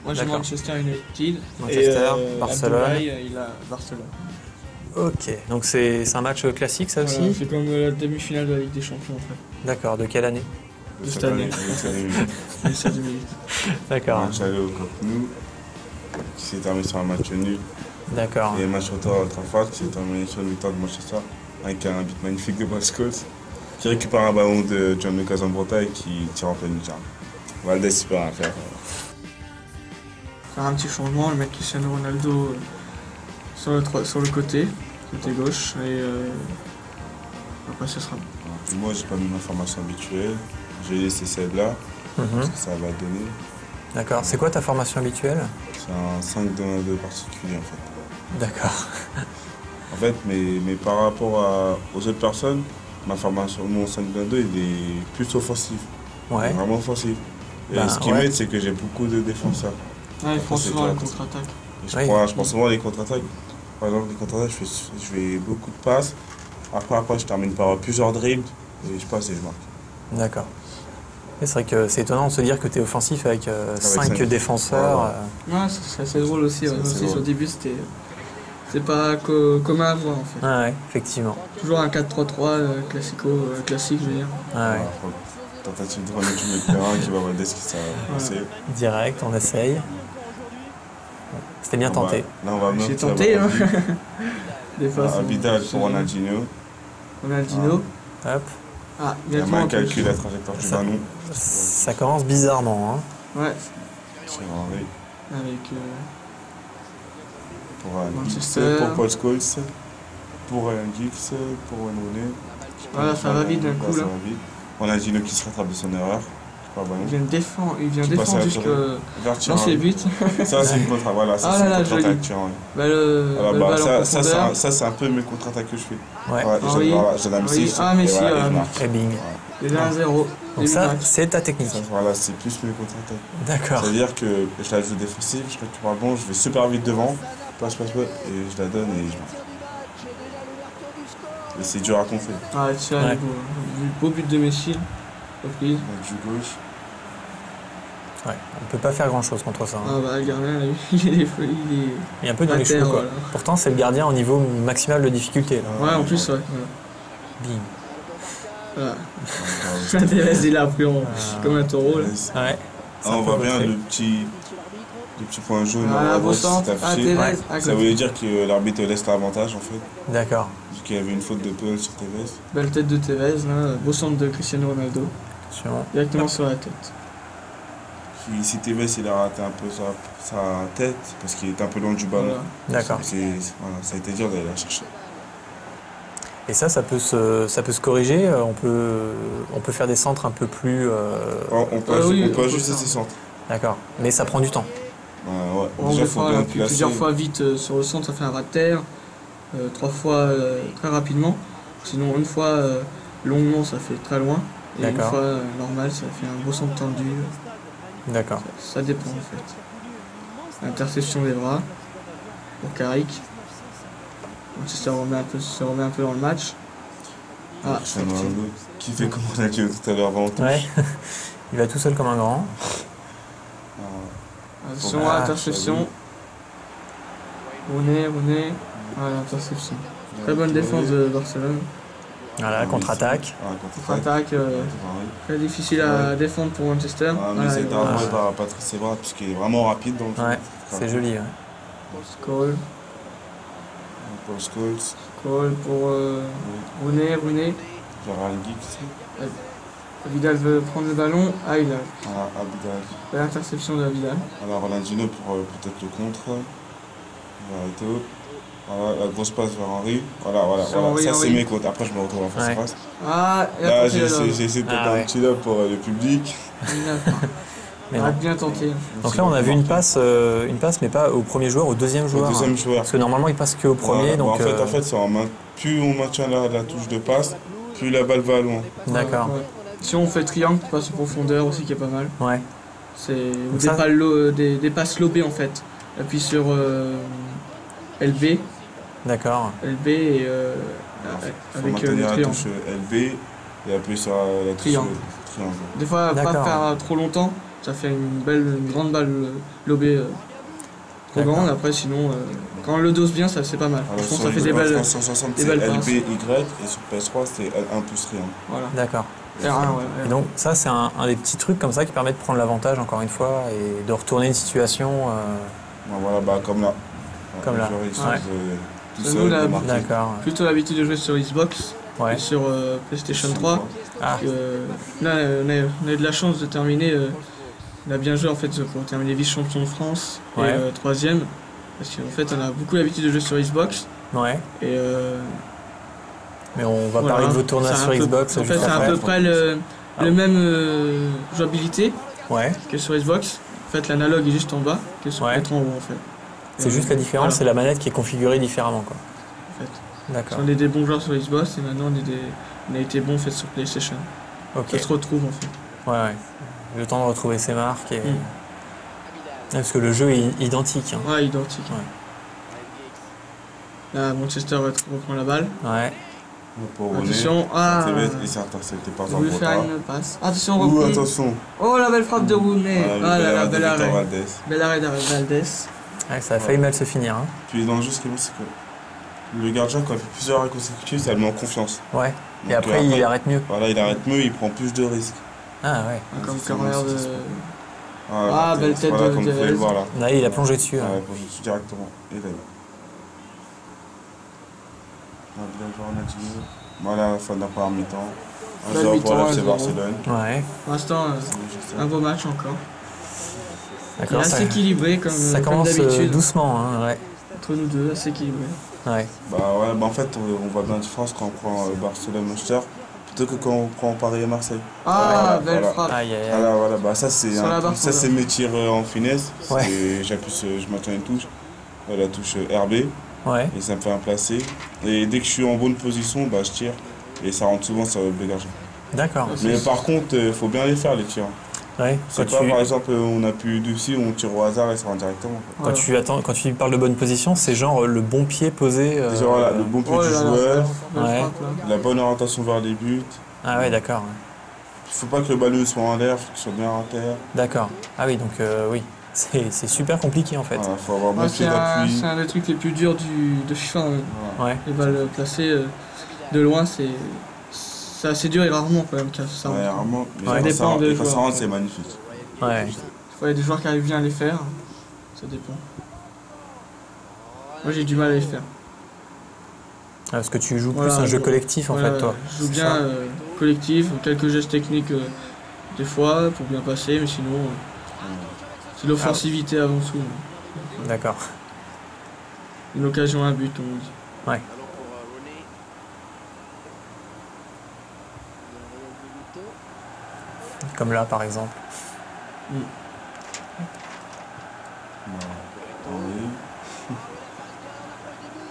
Moi j'ai
D'accord.
Manchester United.
Manchester,
et,
Barcelone.
Abdoulaye, il a Barcelone.
Ok, donc c'est un match classique ça
Voilà,
aussi.
c'est comme la demi-finale de la Ligue des Champions en fait.
D'accord, de quelle année?
De cette année. Mais ça 2 minutes.
D'accord,
Match aller au Camp Nou, qui s'est terminé sur un match nul.
d'accord.
Et le match retour à Trafford, qui s'est terminé sur une victoire de Manchester, avec un but magnifique de Paul Scholes, qui récupère un ballon de John Lucas en Bretagne et qui tire en pleine lucarne. Valdez, il peut rien faire.
Faire un petit changement, le mettre Cristiano Ronaldo sur le côté gauche et après ce sera.
Et moi, j'ai pas mis ma formation habituelle, j'ai laissé celle-là,
Mhm.
parce que ça va donner.
D'accord, c'est quoi ta formation habituelle?
C'est un 5-2-1-2 particulier en fait.
D'accord.
En fait, mais par rapport aux autres personnes, ma formation, mon 5-2-2, il est plus offensif. Il est
Ouais,
vraiment offensif. Et
Ben,
ce qui
ouais.
m'aide, c'est que j'ai beaucoup de défenseurs.
Ouais, ils font
c'est
souvent
toi,
les
toi.
contre-attaques.
Et je,
Oui.
je prends souvent les contre-attaques. Par exemple, les contre-attaques, je fais beaucoup de passes. Après, je termine par plusieurs dribbles. Et je passe et je marque.
d'accord. Et c'est vrai que c'est étonnant de se dire que tu es offensif avec 5
cinq.
défenseurs.
Ouais, c'est assez drôle aussi.
C'est
Ouais.
assez
Aussi
drôle.
sur le début, c'est pas commun à voir en fait.
Ouais, effectivement.
Toujours un 4-3-3 classique, je veux dire.
Ouais,
Voilà, tentative de remettre du milieu de terrain qui va voir des qui ça va passer.
direct, on essaye. C'était bien tenté.
Là, on va
J'ai
mettre
tenté, hein. Des fois, c'est-
Abidal pour
c'est-
Ronaldinho.
Ronaldinho.
Hop.
Ah,
Il y a
bientôt
mal
un peu.
calculé la trajectoire du
Ça-
ballon.
Ça commence bizarrement. Hein.
Ouais,
Thierry Henry
avec.
pour
Manchester.
Giggs, pour Paul Scholes, pour Ryan Giggs, pour Wayne Rooney.
Voilà, ça va vite d'un coup,
Ça
là.
va vite. Ronaldinho qui se rattrape de son erreur. Pas ballon.
Il vient défendre
Qui passe à la
jusque
Vers
dans
Thierry
ses
Henry.
buts.
Ça, c'est une contre. Voilà, ça,
Ah
c'est
là
une
là,
contre-attaque
joli.
Thierry Henry.
Bah, le
Alors,
ballon en
ça,
profondeur.
c'est un peu mes contre-attaques que je fais.
Ouais.
Voilà,
Ah oui.
voilà, je donne
Ah oui.
Messi,
Ah, Messi,
et voilà,
voilà.
et je marque.
Et bing.
Déjà 1-0.
Donc
Début
ça,
de match.
c'est ta technique.
Ça, voilà, c'est plus mes contre-attaques.
D'accord.
C'est-à-dire que je la joue défensive, je récupère le ballon, je vais super vite devant, passe, et je la donne et je marque. Et c'est dur à contrer.
Ah, tiens,
Ouais.
le beau but de Messi. Reprise.
Donc, du gauche.
Ouais. On peut pas faire grand chose contre ça. Hein.
Ah bah le gardien là, il est
Il est un peu dans
à
les
terre,
choux quoi.
voilà.
Pourtant c'est le gardien au niveau maximal de difficulté. Là.
Ouais, en plus, ouais.
Bing.
Voilà. Tevez, il a pris comme un taureau là.
Ouais. C'est un
on
peu
voit bien
votre-
le petit point jaune
Ah,
à
beau
droite qui
centre.
s'est
Ah,
affiché.
Tevez.
Ouais.
à
Ça
côté.
voulait dire que l'arbitre laisse l'avantage en fait,
D'accord.
vu qu'il y avait une faute de Paul sur Tevez.
Belle tête de Tevez, là. Beau centre de Cristiano Ronaldo.
Attention.
Directement sur la tête.
Puis si Tevez il a raté un peu sa tête, parce qu'il était un peu loin du ballon,
Voilà.
D'accord.
voilà, ça a été dur d'aller la chercher.
Et ça peut se corriger. On peut faire des centres un peu plus.
On peut,
oui,
on peut
on peut
ajuster
faire.
ses centres.
D'accord. Mais ça prend du temps.
Ouais.
On
Déjà,
le
faut
fera
bien
puis
placer.
plusieurs fois vite sur le centre, ça fait un rat de terre. 3 fois très rapidement. Sinon, une fois longuement, ça fait très loin. Et une
D'accord.
fois normal, ça fait un beau centre tendu.
D'accord.
Ça dépend en fait. Interception des bras pour Carrick. Manchester se remet un peu dans le match. Ah,
Cristiano
sorti.
Ronaldo, qui fait comme on a dit tout à l'heure avant.
Ouais. Il va tout seul comme un grand.
Attention
Ah,
à l'interception. Rooney. Ah, l'interception. Très bonne défense de Barcelone.
Voilà, contre-attaque.
Contre-attaque très difficile à défendre pour Manchester.
Mais
Voilà,
c'est
il va-
d'abord par Patrice Evra, puisqu'il est vraiment rapide dans le jeu.
Ouais, c'est joli. Ouais.
Cole
Paul Scholes,
pour Rooney.
Gérald Giggs,
Vidal veut prendre le ballon. Ah, il a
Abidal.
fait l'interception de Vidal.
Alors Ronaldinho pour peut-être le contre. Verreto. Voilà, la grosse passe vers Henry. Voilà.
Sur Henry,
Ça, c'est
Henry.
mes comptes. Après, je me retrouve en face à
Ouais.
face.
Ah, et
Là,
attention,
j'ai essayé de tenter
Ah, ouais.
un petit lob pour le public.
Mais
On a
non.
bien tenté.
Donc là, on a vu une passe, mais pas au premier joueur, au deuxième
Le
joueur.
deuxième
hein.
joueur.
Parce que normalement, il passe qu'au premier.
Voilà.
Donc,
En fait, c'est plus on maintient la touche de passe, plus la balle va loin.
D'accord.
Ouais. Si on fait triangle, tu passes en profondeur aussi, qui est pas mal.
Ouais.
C'est ou
Donc
des,
ça-
des passes lobées en fait. Appuie sur LB,
D'accord.
LB et
Il faut
avec le
maintenir la
triangle.
touche LB et appuyer sur la touche
Triangle.
triangle.
Des fois, pas
D'accord.
faire trop longtemps, ça fait une grande balle lobée trop
D'accord.
grande. Après, sinon, quand on le dose bien, ça c'est pas mal.
Alors,
Franchement,
sur
ça fait des
Xbox
balles.
360,
des
c'est
balles
LBY et sur PS3, c'est L1 plus triangle.
Voilà.
D'accord.
R1, ouais.
Et donc, ça, c'est un des petits trucs comme ça qui permet de prendre l'avantage, encore une fois, et de retourner une situation.
Bon, voilà, bah, comme là.
Comme là.
Le joueur, il se
Ouais.
faisait tout
C'est
seul
nous, là,
de marquer.
D'accord.
Plutôt l'habitude de jouer sur Xbox
Ouais.
et sur PlayStation 3.
Ah,
Là, on a eu de la chance de terminer. On a bien joué en fait pour terminer vice-champion de France et
Ouais.
troisième. Parce qu'en fait, on a beaucoup l'habitude de jouer sur Xbox.
ouais.
Et
Mais on va
voilà.
parler de vos tournois
C'est un
sur
peu-
Xbox.
En fait,
juste
c'est à
après.
peu près
Ah.
le même jouabilité
Ouais.
que sur Xbox. En fait, l'analogue est juste en bas, que sur
Ouais.
l'écran en haut en fait.
C'est juste la différence,
voilà,
c'est la manette qui est configurée différemment, quoi.
en fait.
D'accord.
On est des bons joueurs sur Xbox et maintenant on a été bons en fait sur PlayStation.
Ok.
Ça se retrouve en fait.
Ouais. Le temps de retrouver ses marques. Et...
Mm.
Ouais, parce que le jeu est identique. Hein.
Ouais, identique. Là, Manchester reprend la balle.
Ouais.
Pour René,
Attention, ah,
et c'est intercepté par
il voulait faire
Zambrotta.
une passe. Attention,
Ouh,
repris.
attention.
Oh, la belle frappe de Rooney.
Voilà,
Ah là là,
de
bel
Victor
arrêt.
Valdez.
Bel arrêt d'Valdez.
Ouais, ça a failli mal se finir. Hein.
Puis dans le jeu, ce qui est bon, c'est que le gardien, quand il fait plusieurs arrêts consécutifs, ça le met en confiance.
Ouais. Et
Donc,
après, il arrête mieux.
Voilà, il arrête mieux, il prend plus de risques.
Ah ouais.
Comme
c'est
corner
bon,
de.
c'est
Ah, belle tête
voilà,
de
comme vous pouvez le voir là.
Là, il a plongé dessus. hein.
Ouais, pour je suis directement. Et là. Bien joué, Ronaldinho. Voilà, fin de la première mi-temps.
Belle
1-0 pour
mi-temps,
le FC
1-0.
Barcelone.
Ouais.
Pour l'instant, un beau match encore. Il est
D'accord.
assez
Ça,
équilibré
ça
comme
commence
d'habitude.
doucement. Hein. Ouais.
Entre nous deux, assez équilibré.
Ouais.
Bah ouais, bah en fait, on voit bien la différence quand on prend Barcelone-Manchester plutôt que quand on prend Paris et Marseille.
Ah,
Voilà,
belle
voilà.
frappe.
Aïe, aïe, aïe.
Voilà, bah ça c'est
Sur la barre,
ça c'est mes tirs en finesse.
Ouais.
Je maintiens une touche, la touche RB,
Ouais.
et ça me fait un placé. Et dès que je suis en bonne position, bah je tire et ça rentre souvent sur le dégagement.
D'accord.
Mais par contre, faut bien les faire les tirs.
Ouais.
C'est pas par exemple on a plus de si on tire au hasard et ça rentre directement. Quoi.
Quand tu parles de bonne position, c'est genre le bon pied posé.
Déjà voilà, le bon pied
Oh
du
là là,
joueur,
belle
Ouais.
frappe, là.
la bonne orientation vers les buts.
Ah ouais, d'accord.
Il faut pas que le ballon soit en l'air, faut qu'il soit bien à terre.
D'accord. Ah oui, donc oui. C'est super compliqué en fait.
Voilà, faut avoir
Ouais,
bon
c'est
pied d'appui.
c'est un des trucs les plus durs de FIFA.
Ouais.
Les balles placées de loin, c'est assez dur et rarement quand même que ça
Ouais,
rentre.
rarement. Mais
Ça
quand
dépend
ça,
des
et quand ça
joueurs.
rentre, c'est magnifique.
Ouais.
Il y a des joueurs qui arrivent bien à les faire. Ça dépend. Moi j'ai du mal à les faire.
Parce que tu joues
Voilà,
plus un jeu
je-
collectif en
Voilà,
fait, toi.
Je joue
C'est
bien
ça
collectif, quelques gestes techniques des fois pour bien passer, mais sinon c'est l'offensivité avant tout.
D'accord.
Une occasion à un but, on dit.
Ouais. Comme là par exemple.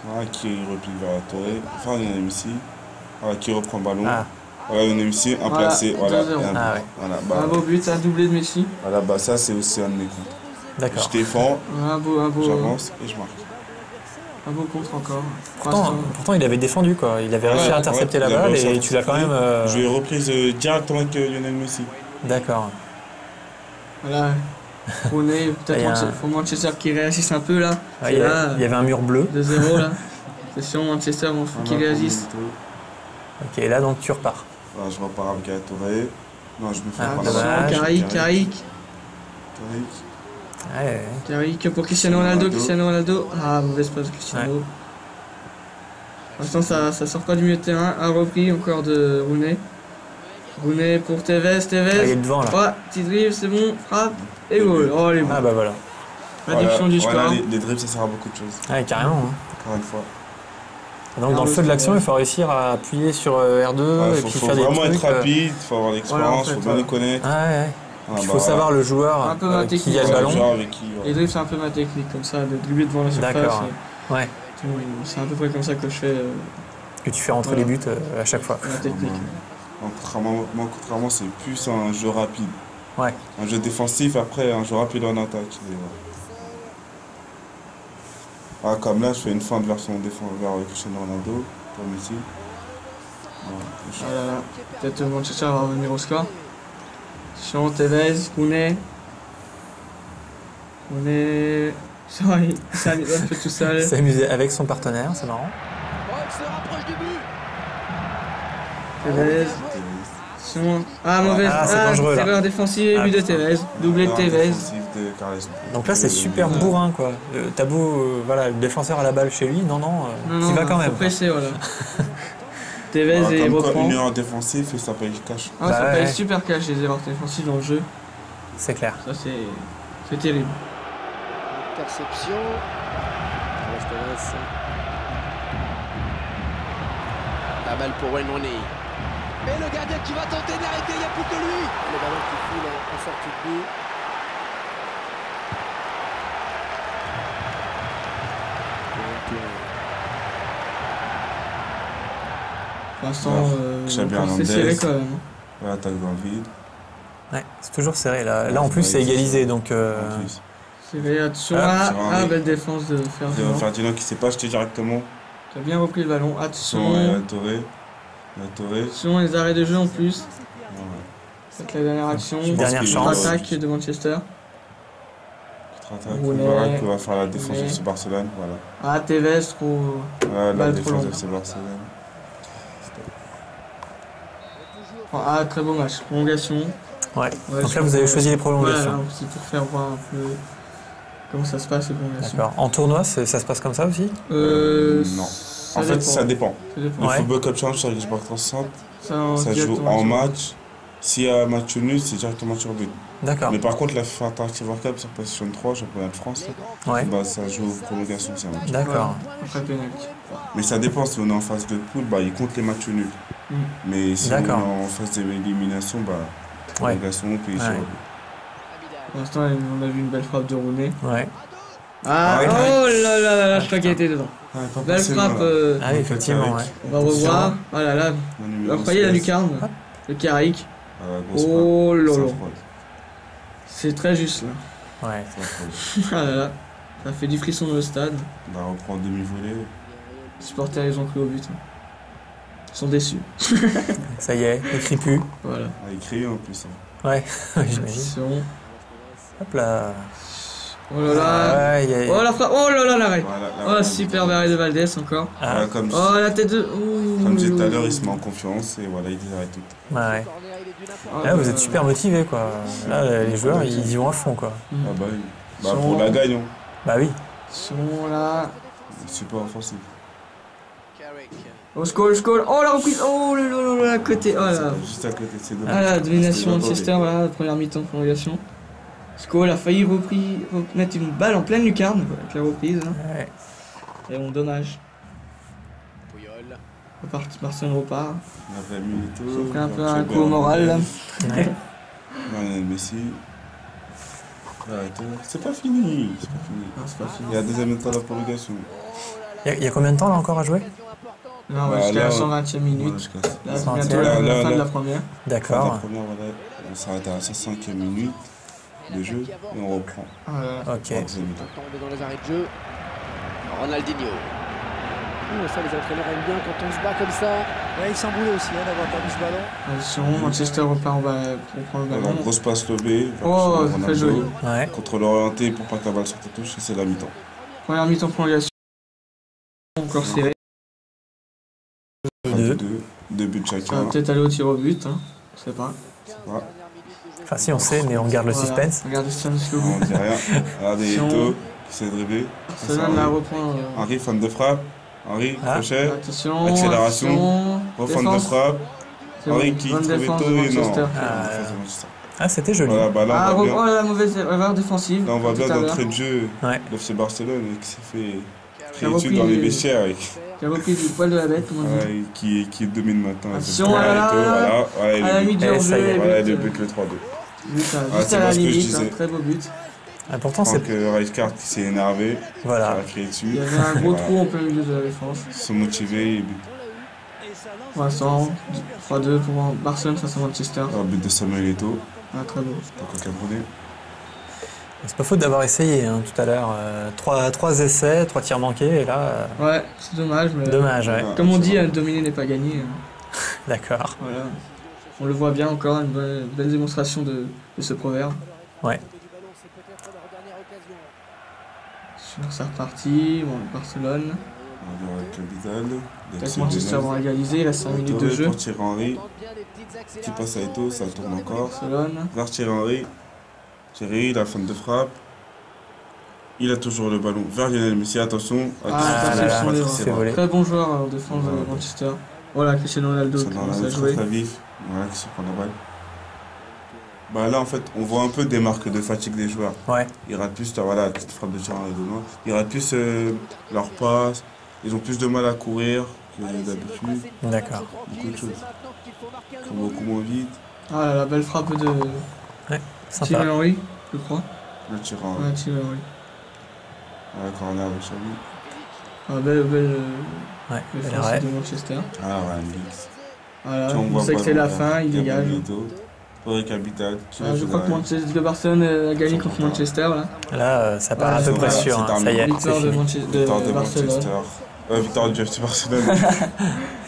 Voilà, qui replie vers la Torre. Enfin, on est ici. Voilà, qui reprend le ballon.
Ah,
Voilà, on est ici, un
Voilà,
placé. Voilà,
2-0.
et un but.
Ah ouais.
Voilà,
Un beau but, un doublé de Messi.
voilà, bah ça c'est aussi un de mes comptes.
d'accord.
Je défends,
Un beau
j'avance et je marque.
contre encore.
Pourtant, il avait défendu quoi. Il avait réussi à intercepter la
il avait
balle
réussi à
et tu l'as quand même.
Je l'ai reprise directement avec Lionel Messi.
D'accord.
Voilà. Rooney,
Il y
peut-être
a un-
faut Manchester qui réagisse un peu là.
Ah,
Et là,
il y avait un mur bleu.
2-0 là. C'est sûr, Manchester, il faut qu'il réagisse.
Ok, là donc tu repars.
Voilà, je repars avec la Torre. Non, je me fais
Ah,
par
dommage.
là.
Carrick.
Ouais.
Carrick pour Cristiano Ronaldo. Ah, mauvaise passe de Cristiano. Pour l'instant, ça sort pas du milieu de terrain. Un repris encore de Rooney. Rooney pour Tevez.
Ah, il est devant là.
Ouais, petit dribble, c'est bon. Frappe. Et goal. Oh, les
Ah bah voilà.
Réduction du score.
Voilà, les dribbles, ça sert à beaucoup de choses.
Ouais, carrément. Hein.
encore une fois.
Donc dans le feu de l'action, il faut réussir à appuyer sur R2
Il
et
faut,
puis
faut
faire des
vraiment
trucs.
être rapide, il faut avoir l'expérience, il faut bien les connaître.
Ouais.
Ah,
Il
bah,
faut savoir le
Un
joueur
peu ma
qui
technique,
a le
ouais,
ballon.
genre avec qui,
Les dribbles, c'est un peu ma technique, comme ça, de dribbler devant la surface.
D'accord. Ouais.
C'est à peu près comme ça que je fais
Que tu fais rentrer
Voilà.
les buts à chaque fois.
ma technique.
Contrairement, c'est plus un jeu rapide.
Ouais.
Un jeu défensif, après un jeu rapide en attaque. Et voilà. Ah, comme là, je fais une feinte vers Cristiano Ronaldo, pour Messi.
Ah là là, peut-être Manchester va revenir au score. Attention, Tevez, Koundé. Sorry, ça il fait tout seul.
Il s'est amusé avec son partenaire, c'est marrant.
Oh, il se rapproche du but.
Tevez. Attention. Ah, mauvaise.
Ah, c'est dangereux, là.
Erreur défensive, but de Tevez. Doublé de Tevez.
De Carles.
Donc là, c'est super bourrin, quoi. T'as beau, voilà, le défenseur à la balle chez lui, non, t'y vas quand même.
Faut presser, voilà. Tevez
Voilà,
et
comme quoi,
reprend.
une erreur défensive, et ça paye cash.
Ah, ça
Bah
peut
ouais.
être super cash les erreurs défensives dans le jeu.
C'est clair.
Ça, c'est terrible.
Interception. Carlos Tevez. La balle pour Wayne Rooney. Et le gardien qui va tenter d'arrêter, il n'y a plus que lui. Le ballon qui file en sortie de but.
Pour l'instant,
Xabi
encore, c'est
Hernandez.
serré quand même.
Voilà, attaque dans le vide.
Ouais, c'est toujours serré. Là en plus, c'est égalisé, donc...
En plus.
Serré, attention.
Ah,
Belle défense de Ferdinand.
Ferdinand qui s'est pas acheté directement.
Tu as bien repris le ballon. Attention.
Touré.
Attention, les arrêts de jeu en plus.
Voilà.
C'est la dernière action.
Dernière chance.
Attaque de Manchester.
Contre-attaque.
Roulé.
Voilà qui va faire la défense
Roulé.
de FC Barcelone. Voilà.
Ah, Tevez, trop.
Voilà, la
Balle trop
défense de
longue.
FC Barcelone.
Ah, très beau match. Prolongation.
Ouais.
Ouais,
Donc
sur
là, vous avez choisi les
Voilà,
prolongations.
c'est pour faire voir un peu comment ça se passe les prolongations.
D'accord. En tournoi, ça se passe comme ça aussi?
Non. En fait, ça dépend.
Ça dépend.
Le
Ouais.
Football Cup Challenge sur Xbox 360, ça joue
directement
en
sur-
match. S'il y a un match nul, c'est directement sur but.
D'accord.
Mais par contre, la FIFA Interactive World Cup sur PlayStation 3, championnat de France,
Ouais.
bah, ça joue aux prolongations, c'est un match.
D'accord.
Après penalty.
Mais ça dépend, si on est en phase de poule, bah, ils comptent les matchs nuls.
Mm.
Mais si on est
D'accord.
en phase d'élimination, bah,
Ouais.
prolongation, puis sur
Ouais.
but.
Pour l'instant, on a vu une belle frappe de Rooney.
Ouais.
Ah,
Ouais.
oh là là là, je crois qu'il était dedans.
Ouais, pas
Belle
forcément,
frappe.
là.
Ah oui, effectivement, ouais.
On va revoir. Oh là là,
Le numéro
vous voyez la
16,
lucarne, le Carrick.
grosse
Oh
frappe.
là
Sans
là.
fraude.
C'est très juste là.
Ouais.
Sans fraude.
Ah là là, ça fait du frisson dans le stade.
Bah, on reprend demi-volée.
Les supporters, ils ont cru au but. Ils sont déçus.
Ça y est, écrit plus.
Voilà.
On a écrit en plus. Hein.
Ouais, j'imagine.
Attention.
Hop là.
Oh là là.
Ouais, y a-
Oh la frappe. Oh là là l'arrêt.
Voilà,
Oh super arrêt de Valdés encore.
Ah,
Voilà, comme
Oh la tête de. Ouh.
je disais tout à l'heure, il se met en confiance et voilà, il les arrête tout.
ouais.
Oh
Là, vous
là
êtes
là.
super motivés, quoi. Là, les joueurs, ils y vont à fond, quoi.
Mm.
Ah bah oui. Bah,
Son-
pour la gagne, hein.
Bah oui.
Attention là.
Super offensif.
Oh Scholes. Oh la reprise. Oh là là là là, à côté. Oh là.
Juste à côté, c'est dommage.
Ah la domination
Parce que
Manchester, voilà, première mi-temps, prolongation. Scholes a failli mettre une balle en pleine lucarne avec la reprise. Hein.
Ouais.
Et bon, dommage. Barcelone repart.
On a fait minutes.
Ils ont pris un peu un coup au moral là.
Ouais.
On a Messi. Arrête. C'est pas fini. C'est pas fini.
Non, c'est pas fini.
Il y a deuxième mi-temps de la prolongation.
Y a combien de temps, là, encore à jouer?
Non,
Bah,
jusqu'à
là,
la 120e minute.
Voilà, jusqu'à
Là, c'est
120e.
bientôt la
Là,
fin de
là.
la première.
La
D'accord.
première, voilà, on s'arrête à la 65e minute de jeu et on reprend.
Voilà.
Ok.
La deuxième mi-temps.
Tombé dans les arrêts de jeu. Ronaldinho. Ça, les entraîneurs aiment bien quand on se bat comme ça.
Ouais, il s'en voulait aussi d'avoir perdu ce ballon.
Attention, Manchester repart, on va reprendre le
Voilà,
ballon.
grosse passe lobée.
Oh,
vers
très joli.
Ouais.
Contrôle orienté pour pas que la balle sorte à touche et c'est la mi-temps.
Première mi-temps prolongation. Encore serré.
Deux.
Deux buts
Ça va
chacun.
peut-être aller au tir au but, hein. Je sais pas.
Enfin, si, on sait, mais on garde le
Voilà.
suspense.
Regardez Stanislau.
On dit rien. Regardez
Si on-
Eto'o qui s'est dribbler.
Barcelone la reprend.
Henri, fan de frappe. Henri,
Ah.
crochet.
Attention.
Accélération.
Attention.
Refan de
Défense.
frappe.
C'est
Henri
bon.
qui
Bonne
trouve
défense de
Eto'o et non.
Manchester.
Ah.
Défense de Manchester.
Ah, c'était joli.
Voilà, bah là
Ah,
on voit bien.
oh la mauvaise erreur défensive.
Là on voit
tout
bien
à l'heure.
d'entrée de jeu
Ouais.
d'FC Barcelone qui s'est fait
Qui a
Qui est
repris
dans les
les-
vestiaires,
Qui a repris du poil de la bête, comme on dit.
ouais, qui domine maintenant.
Attention,
Voilà,
voilà.
voilà,
À la
le but.
mi-temps,
ça y est,
Voilà
but.
le but, le 3-2.
Juste
Ah,
juste
c'est
à
moi
la
ce que je
limite,
disais.
un très beau but.
Important,
Je
c'est
crois que Rijkaard qui s'est énervé, qui
voilà.
a crié dessus.
Il y avait un gros
Voilà.
trou en plein milieu de la défense.
Ils sont motivés, et but.
Pour l'instant, 3-2 pour Barcelone face à Manchester.
Un but de Samuel Eto'o,
Ah, très beau.
donc au Camerounais.
C'est pas faute d'avoir essayé hein, tout à l'heure. Trois essais, 3 tirs manqués, et là,
Ouais, c'est dommage, mais
dommage, ouais.
Ouais.
comme on dit, dominer n'est pas gagné.
D'accord.
Voilà. On le voit bien encore, une belle démonstration de ce proverbe.
Ouais.
C'est reparti, bon, Barcelone.
On va avec l'hôpital.
Avec Manchester vont égaliser, il reste 5 minutes de jeu.
Pour Thierry Henry, qui passe à Eto'o, ça tourne encore.
Barcelone.
Vers Thierry Henry. Thierry, la fin de frappe. Il a toujours le ballon vers Lionel Messi. Attention.
Ah,
là,
attention,
là,
c'est
c'est volé.
Très bon joueur en défense de Manchester. Voilà, Cristiano Ronaldo
Ça
qui
dans
commence à
la
jouer.
très vif. Voilà, qui se prend la balle. Bah là, en fait, on voit un peu des marques de fatigue des joueurs.
Ouais.
Ils ratent plus, voilà, petite frappe de Thierry Henry de loin. Ils ratent plus leur passe. Ils ont plus de mal à courir que d'habitude.
D'accord.
Beaucoup de choses. Ils sont beaucoup moins vite.
Ah là, la belle frappe de Thierry
Sympa.
Henry, je crois.
Le Thierry Henry.
Ouais, Thierry Henry.
Ouais, corner avec Xavi.
Ah, belle
Ouais.
défense
Ouais.
de Manchester.
Ah, Ryan Giggs.
Voilà,
Tiens,
on sait que c'est la fin, il dégage.
Pour Capital.
Je crois que Barcelone a gagné contre Manchester là.
Là, ça paraît
Ouais,
à peu
c'est
près
vrai,
sûr.
c'est
hein.
terminé.
Ça y est, c'est
Victoire de,
fini.
Victoire de
Barcelone.
Manchester. Victoire du FC Barcelone.
Non,
Face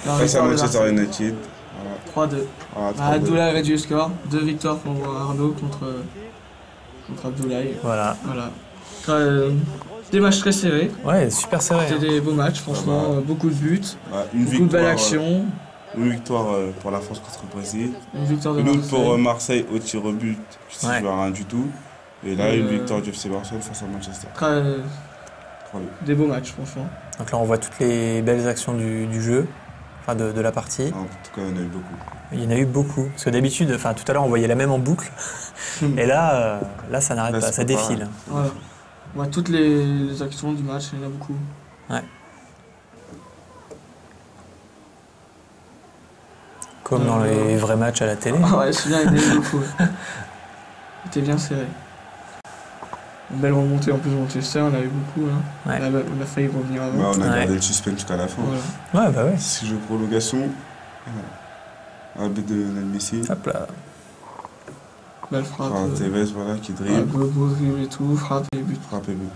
à
victoire de
Manchester
Barcelone.
United.
3-2.
Voilà,
Ah,
3-2.
Abdoulaye réduit le score. 2 victoires pour Arnaud contre Abdoulaye.
Voilà.
Voilà. Des matchs très serrés.
Ouais, super serré.
C'était
hein.
des beaux matchs, franchement.
Ah bah.
Beaucoup de buts,
Ouais, une
beaucoup de belles
victoire,
actions.
Une victoire pour la France contre le Brésil.
Une victoire de
Une autre
Marseille.
pour Marseille au tir au but, qui s'est
Ouais.
joué à rien du tout. Et là, une
Euh,
victoire du FC Barcelone face à Manchester.
Très-
3-2.
Des beaux matchs, franchement.
Donc là, on voit toutes les belles actions du jeu, enfin de la partie.
En tout cas, il y en a eu beaucoup.
Il y en a eu beaucoup. Parce que d'habitude, enfin tout à l'heure, on voyait la même en boucle. Et là, ça n'arrête
Là,
pas,
c'est
ça
pas
défile.
pareil.
Voilà. On voit toutes les actions du match, il y en a beaucoup.
Comme dans les vrais matchs à la télé.
Ah ouais, celui-là, il y en a eu beaucoup. Ouais. Il était bien serré. Une belle remontée en plus de Manchester, on a eu beaucoup. Hein.
Ouais.
On a failli revenir avant.
Bah, on a
Ouais.
gardé le suspense jusqu'à la fin.
Voilà.
Ouais, bah ouais.
6 jeux de prolongation. Un but de Lionel Messi.
Hop là.
Belle frappe.
Enfin, Tevez, voilà, qui
Voilà,
dribble.
beau dribble et tout, frappe et but.
Frappe et but.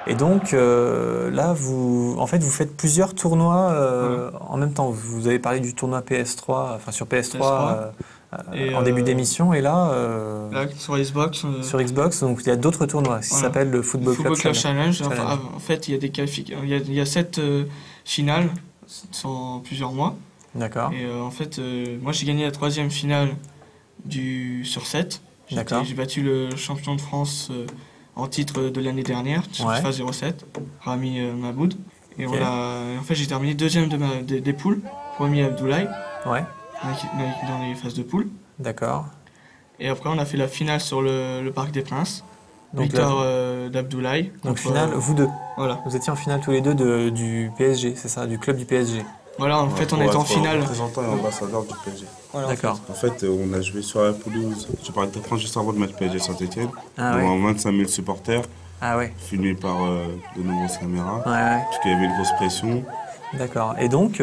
Et donc là, en fait, vous faites plusieurs tournois en même temps. Vous avez parlé du tournoi PS3, enfin sur PS3,
Et,
en début d'émission, et là,
Là, sur Xbox,
sur Xbox, donc il y a d'autres tournois qui
Voilà.
s'appellent le Football,
Football Club
Challenge.
Challenge. Enfin, en fait, il y a des il y a 7 finales sur plusieurs mois.
D'accord.
Et en fait, moi j'ai gagné la 3e finale sur 7.
D'accord.
J'ai battu le champion de France en titre de l'année dernière, sur
Ouais.
FIFA 07, Rami Maboud. Et
Ok.
en fait, j'ai terminé 2e des poules, premier Abdoulaye,
Ouais.
dans les phases de poules.
D'accord.
Et après, on a fait la finale sur le Parc des Princes.
Donc,
Victoire d'Abdoulaye.
Donc
contre,
finale, vous deux.
Voilà.
Vous étiez en finale tous les deux du PSG, c'est ça, du club du PSG.
Voilà, en fait, on
Pour
est en
être
finale.
représentant et ambassadeur du PSG.
Voilà,
D'accord.
En fait, on a joué sur la pelouse. Je parlais de France juste avant de mettre PSG Saint-Etienne.
Ah ouais.
Devant 25 000 supporters,
Ah ouais.
filmés par de nombreuses caméras.
Ouais, ouais.
Parce qu'il y avait une grosse pression.
D'accord. Et donc,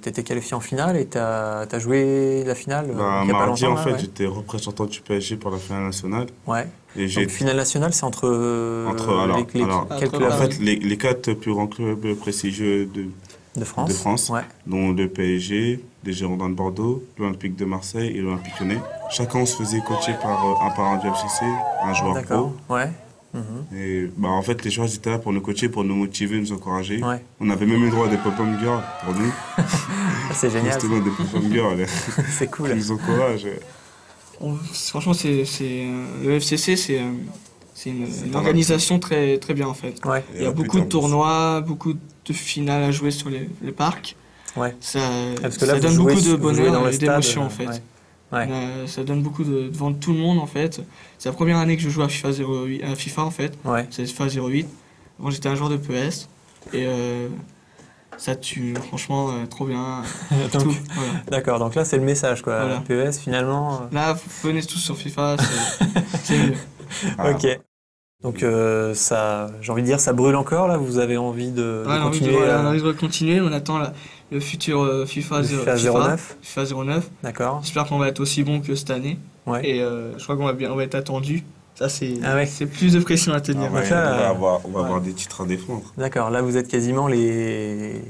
tu étais qualifié en finale et tu as joué la finale
Bah,
il y a pas
mardi,
longtemps,
en
là,
fait,
ouais.
j'étais représentant du PSG pour la finale nationale.
Ouais.
Et j'ai
Donc, finale nationale, c'est entre,
alors,
les,
alors,
quels
entre-
clubs
en fait, les 4 plus grands clubs prestigieux
de France.
de France.
Ouais.
dont le PSG, les Girondins de Bordeaux, l'Olympique de Marseille et l'Olympique Lyonnais. Chacun on se faisait coacher par un parrain du FCC, un joueur
D'accord.
pro.
Ouais. Mhm.
Et bah, en fait, les joueurs étaient là pour nous coacher, pour nous motiver, nous encourager.
Ouais.
On avait même eu le droit à des pop-up girls pour nous.
Ah, c'est génial.
Justement, des pop-up girls
C'est
qui
cool.
nous encouragent.
Franchement, le FCC, c'est une
un
organisation très, très bien en fait.
Ouais.
Il y a beaucoup de tournois, beaucoup de finales à jouer sur les parcs.
Ouais.
Ça,
Ah, parce que là,
ça
vous
donne
jouez
beaucoup de
vous jouez dans
bonheur
le
et
stade,
d'émotion en fait.
ouais. Ouais.
Ça donne beaucoup devant tout le monde en fait. C'est la première année que je joue à FIFA 08, à FIFA en fait.
Ouais.
C'est FIFA 08. Avant j'étais un joueur de PS et ça tue franchement trop bien.
Donc,
Tout, voilà.
d'accord, donc là c'est le message quoi.
Voilà.
PES finalement.
Là vous venez tous sur FIFA, c'est mieux.
Ah.
Ok. Donc ça, j'ai envie de dire, ça brûle encore là. Vous avez envie de
Ouais, on a envie
continuer.
on a envie de continuer, on attend le futur FIFA,
FIFA 09.
FIFA 09.
D'accord.
J'espère qu'on va être aussi bon que cette année.
Ouais.
Et je crois on va être attendu. Ça c'est
Ah ouais.
c'est plus de pression à tenir.
Ah ouais,
Donc là,
on va avoir des titres à défendre.
D'accord. Là vous êtes quasiment les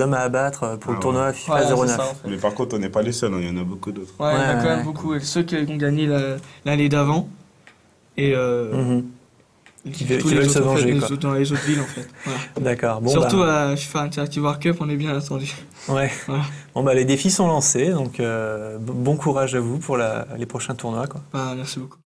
hommes à abattre pour le
Ah
tournoi FIFA
Voilà, c'est
09.
ça, en fait.
Mais par contre, on n'est pas les seuls, hein, il y en a beaucoup d'autres.
Ouais, il y en a
Ouais,
quand même
ouais.
beaucoup. Et ceux qui ont gagné l'année d'avant. Et
Mhm. Qui veulent
tous les
se
autres, en fait,
venger,
les
quoi.
autres dans les autres villes en fait. Voilà.
D'accord. Bon,
Surtout
bah,
à FIFA Interactive World Cup, on est bien attendu.
ouais.
Voilà.
Bon bah les défis sont lancés, donc bon courage à vous pour les prochains tournois quoi.
Bah, merci beaucoup.